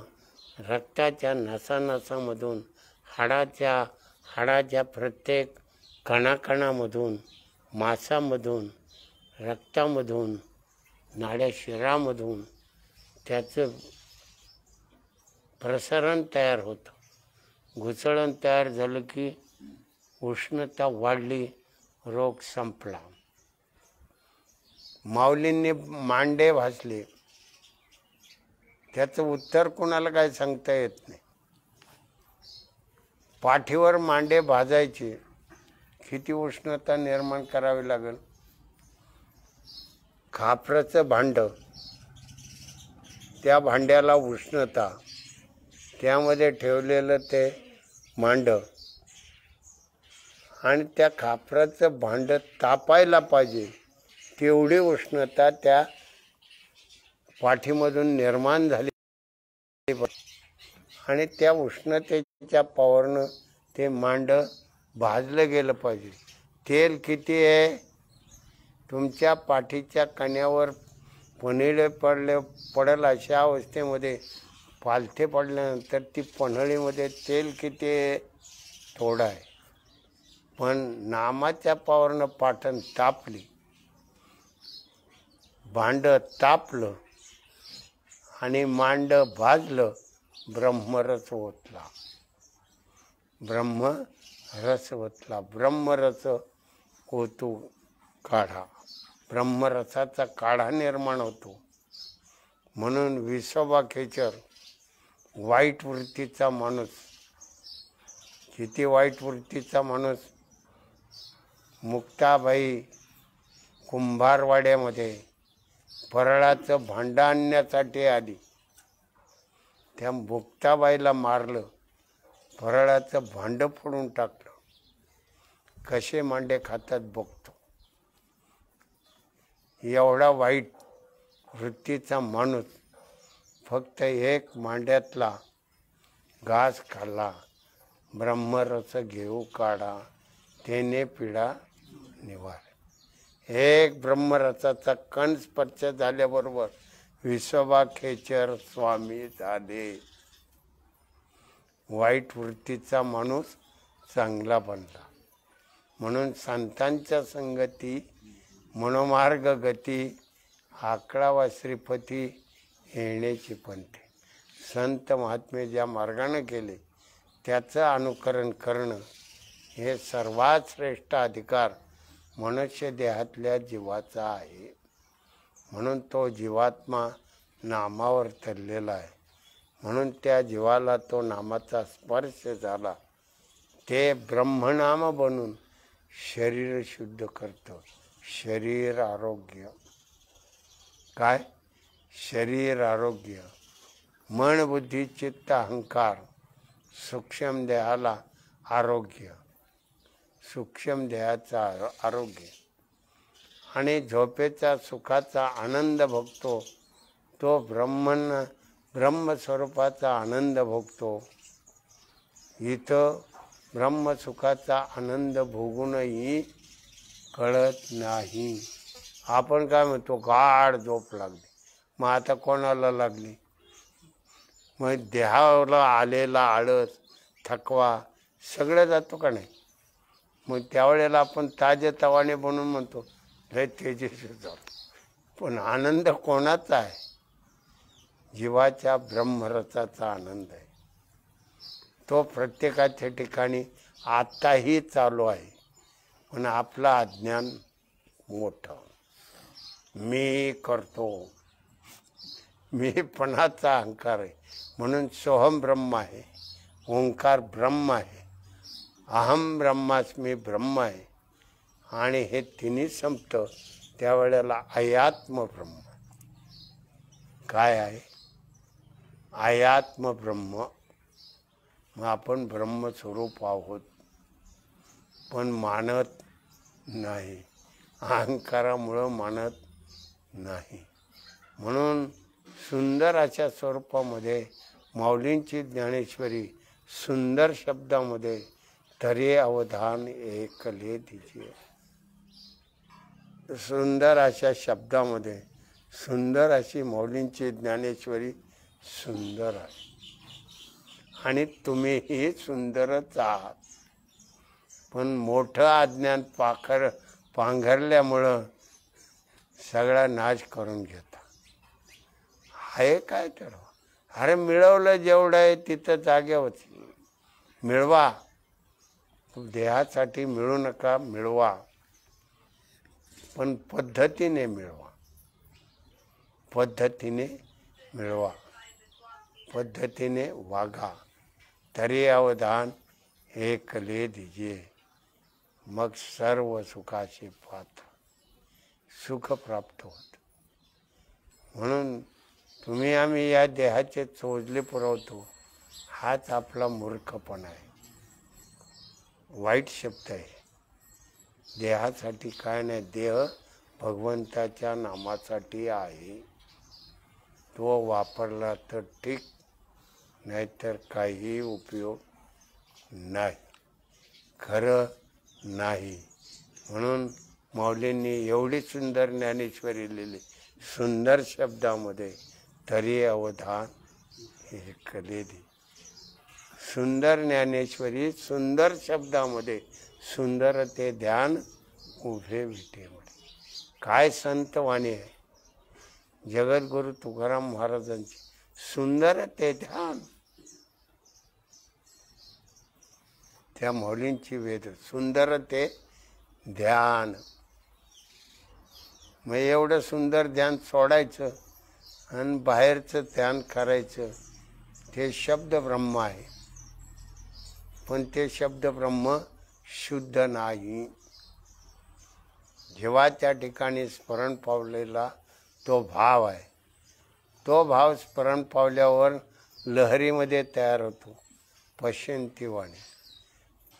रक्ताच्या नसानसामधून हाडाच्या प्रत्येक कणाकणामधून, मांसामधून, रक्तामधून, नाड्या शिरामधून त्याचं प्रसरण तयार होतं. घुसळण तयार झालं की उष्णता वाढली, रोग संपला. माऊलींनी मांडे भाजले, त्याचं उत्तर कुणाला काय सांगता येत नाही. पाठीवर मांडे भाजायचे, किती उष्णता निर्माण करावी लागेल. खापराचं भांड, त्या भांड्याला उष्णता, त्यामध्ये ठेवलेलं ते मांड आणि त्या खापराचं भांड तापायला पाहिजे तेवढी उष्णता त्या पाठीमधून निर्माण झाली. आणि त्या उष्णतेच्या पॉवरनं ते मांड भाजलं गेलं पाहिजे. तेल किती आहे? तुमच्या पाठीच्या कण्यावर पन्हाळे पडेल अशा अवस्थेमध्ये पालथे पडल्यानंतर ती पन्हाळीमध्ये तेल किती आहे? थोडं आहे. पण नामाच्या पावरनं पाटण तापली, भांड तापलं आणि मांड भाजलं, ब्रह्मरस ओतला. ब्रह्मरस ओतला. ब्रह्मरस ओतू काढा. ब्रह्मरसाचा काढा निर्माण होतो. म्हणून विसोबा खेचर वाईट वृत्तीचा माणूस, किती वाईट वृत्तीचा माणूस, मुक्ताबाई कुंभारवाड्यामध्ये फराळाचं भांडं आणण्यासाठी आली. त्या मुक्ताबाईला मारलं, फराळाचं भांडं फोडून टाकलं. कसे मांडे खातात बघतो. एवढा वाईट वृत्तीचा माणूस फक्त एक मांड्यातला घास खाल्ला, ब्रह्मरस घेऊ काढा, तेने पिढा निवार. एक ब्रह्मरसाचा कण स्पर्श झाल्याबरोबर विसोबा खेचर स्वामी झाले. वाईट वृत्तीचा माणूस चांगला बनला. म्हणून संतांच्या संगती मनोमार्ग गती, आकळावा श्रीपती येण्याची पंथे. संत महात्मे ज्या मार्गाने गेले त्याचं अनुकरण करणं हे सर्वात श्रेष्ठ अधिकार मनुष्य देहातल्या जीवाचा आहे. म्हणून तो जीवात्मा नामावर तरलेला आहे. म्हणून त्या जीवाला तो नामाचा स्पर्श झाला. ते ब्रह्मनाम बनून शरीर शुद्ध करतो. शरीर आरोग्य. काय? शरीर आरोग्य. मन बुद्धी चित्त अहंकार सूक्ष्म देहाला आरोग्य. सूक्ष्म देहाचा आरोग्य. आणि झोपेचा सुखाचा आनंद भोगतो तो ब्रह्मस्वरूपाचा आनंद भोगतो. इथं ब्रह्मसुखाचा आनंद भोगूनही कळत नाही. आपण काय म्हणतो, गाढ झोप लागली. मग आता कोणाला लागली? मग देहाला आलेला आळस थकवा सगळं जातो का नाही? मग त्यावेळेला आपण ताजेतवाने बनून म्हणतो लय तेजस्वी झालो. पण आनंद कोणाचा आहे? जीवाच्या ब्रह्मरसाचा आनंद आहे. तो प्रत्येकाच्या ठिकाणी आताही चालू आहे. पण आपलं अज्ञान मोठं. मी करतो, मीपणाचा अहंकार आहे. म्हणून सोहम ब्रह्म आहे, ओंकार ब्रह्म आहे, अहम ब्रह्मास्मी ब्रह्म आहे. आणि हे तिन्ही संपतं त्यावेळेला अयात्म ब्रह्म. काय आहे? अयात्म ब्रह्म. मग आपण ब्रह्मस्वरूप आहोत, पण मानत नाही. अहंकारामुळं मानत नाही. म्हणून सुंदर अशा स्वरूपामध्ये माऊलींची ज्ञानेश्वरी सुंदर शब्दामध्ये तरी अवधान ऐकले तिचे. सुंदर अशा शब्दामध्ये सुंदर अशी माऊलींची ज्ञानेश्वरी सुंदर आहे. आणि तुम्हीही सुंदरच आहात. पण मोठं अज्ञान पांघरल्यामुळं सगळा नाश करून घेता. आहे काय ठरवा? अरे मिळवलं जेवढं आहे तिथं जागेवरच मिळवा. देहासाठी मिळू नका, मिळवा. पण पद्धतीने मिळवा. पद्धतीने मिळवा. पद्धतीने वागा. तरी अवधान ऐकले दीजिए. मग सर्व सुखाची पात्र सुख प्राप्त होत. म्हणून तुम्ही आम्ही या देहाचे चोजले पुरवतो हाच आपला मूर्खपणा आहे. वाईट शब्द आहे. देहासाठी काय नाही. देह भगवंताच्या नामासाठी आहे. तो वापरला तर ठीक, नाहीतर काही उपयोग नाही. खरं नाही. म्हणून माऊलींनी एवढी सुंदर ज्ञानेश्वरी लिहिली. सुंदर शब्दामध्ये तरी अवधान ऐकले दे. सुंदर ज्ञानेश्वरी सुंदर शब्दामध्ये सुंदर ते ध्यान उभे विटेमध्ये. काय संत वाणी आहे जगद्गुरु तुकाराम महाराजांची. सुंदर ते ध्यान. त्या माऊलींची वेद सुंदर ते ध्यान. मग एवढं सुंदर ध्यान सोडायचं आणि बाहेरचं ध्यान करायचं. ते शब्द ब्रह्म आहे, पण ते शब्द ब्रह्म शुद्ध नाही. जीवाच्या ठिकाणी स्मरण पावलेला तो भाव आहे. तो भाव स्मरण पावल्यावर लहरीमध्ये तयार होतो. पश्यंती वाणी.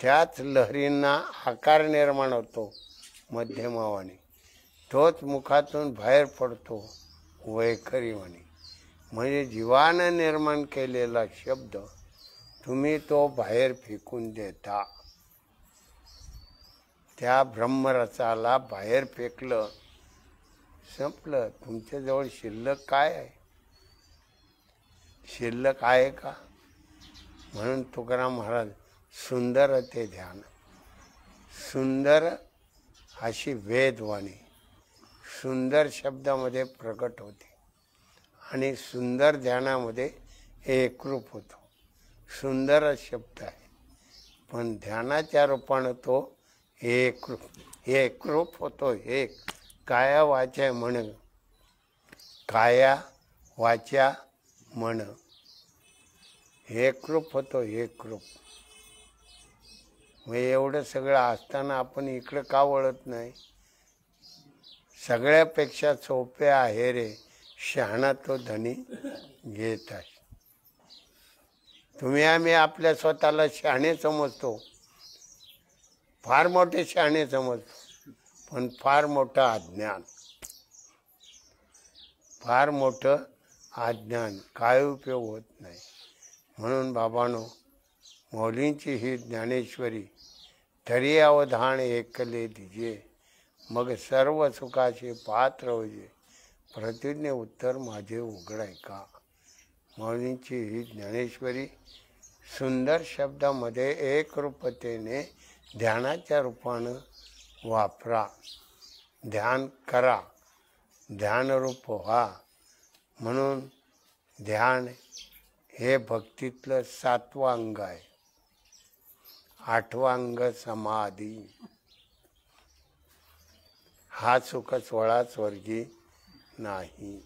त्याच लहरींना आकार निर्माण होतो. मध्यमावाणी. तोच मुखातून बाहेर पडतो वैखरी म्हणे. म्हणजे जीवानं निर्माण केलेला शब्द तुम्ही तो बाहेर फेकून देता. त्या ब्रह्मरसाला बाहेर फेकलं, संपलं. तुमच्याजवळ शिल्लक काय आहे? शिल्लक आहे का? म्हणून तुकाराम महाराज सुंदर ते ध्यान, सुंदर अशी वेदवाणी सुंदर शब्दामध्ये प्रकट होते आणि सुंदर ध्यानामध्ये एकरूप होतो. सुंदर शब्द आहे, पण ध्यानाच्या रूपानं तो एकरूप होतो. एक काया वाचा मन, काया वाचा मन एकरूप होतो. एकरूप. मग एवढं सगळं असताना आपण इकडं का वळत नाही? सगळ्यापेक्षा सोपे आहे रे शहाणा तो धनी घेत आहे. तुम्ही आम्ही आपल्या स्वतःला शहाणे समजतो, फार मोठे शहाणे समजतो, पण फार मोठं अज्ञान, फार मोठं अज्ञान. काय उपयोग होत नाही. म्हणून बाबांनो, मौलींची ही ज्ञानेश्वरी तरी अवधान ऐकले दिजे, मग सर्व सुखाचे पात्र होजे, प्रतिज्ञे उत्तर माझे उघडाय का. मौलींची ही ज्ञानेश्वरी सुंदर शब्दामध्ये एकरूपतेने ध्यानाच्या रूपानं वापरा. ध्यान करा, ध्यानरूप व्हा. म्हणून ध्यान हे भक्तीतलं 7वं अंग आहे. 8वं अंग समाधी. हा सुख सोळा स्वर्गी नाही,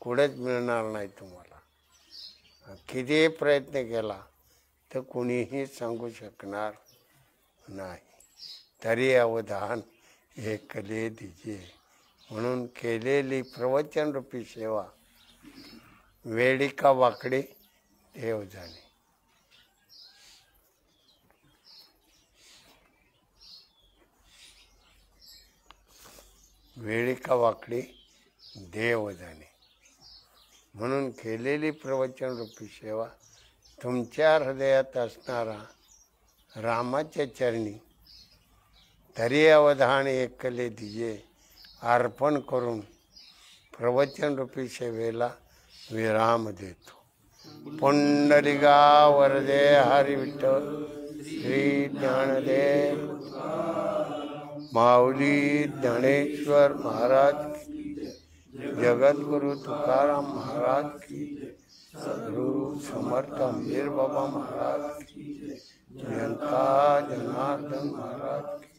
कुठेच मिळणार नाही तुम्हाला. कितीही प्रयत्न केला तर कुणीही सांगू शकणार नाही. तरी अवधान ऐकले दिजे. म्हणून केलेली प्रवचन रूपी सेवा वेडी का वाकडी देव जाणे. वेळी का वाकडी देव जाणे. म्हणून केलेली प्रवचन रूपी सेवा तुमच्या हृदयात असणारा रामाच्या चरणी तरी अवधान ऐकले दिजे अर्पण करून प्रवचन रूपी सेवेला विराम देतो. पुंडलिका वरदे हरी विठ्ठल श्री ज्ञानदेव माऊली ज्ञानेश्वर महाराज की जय. जगद्गुरु तुकाराम महाराज की जय. सद्गुरु समर्थ मीर बाबा महाराज की जय. जयंता जनार्दन महाराज की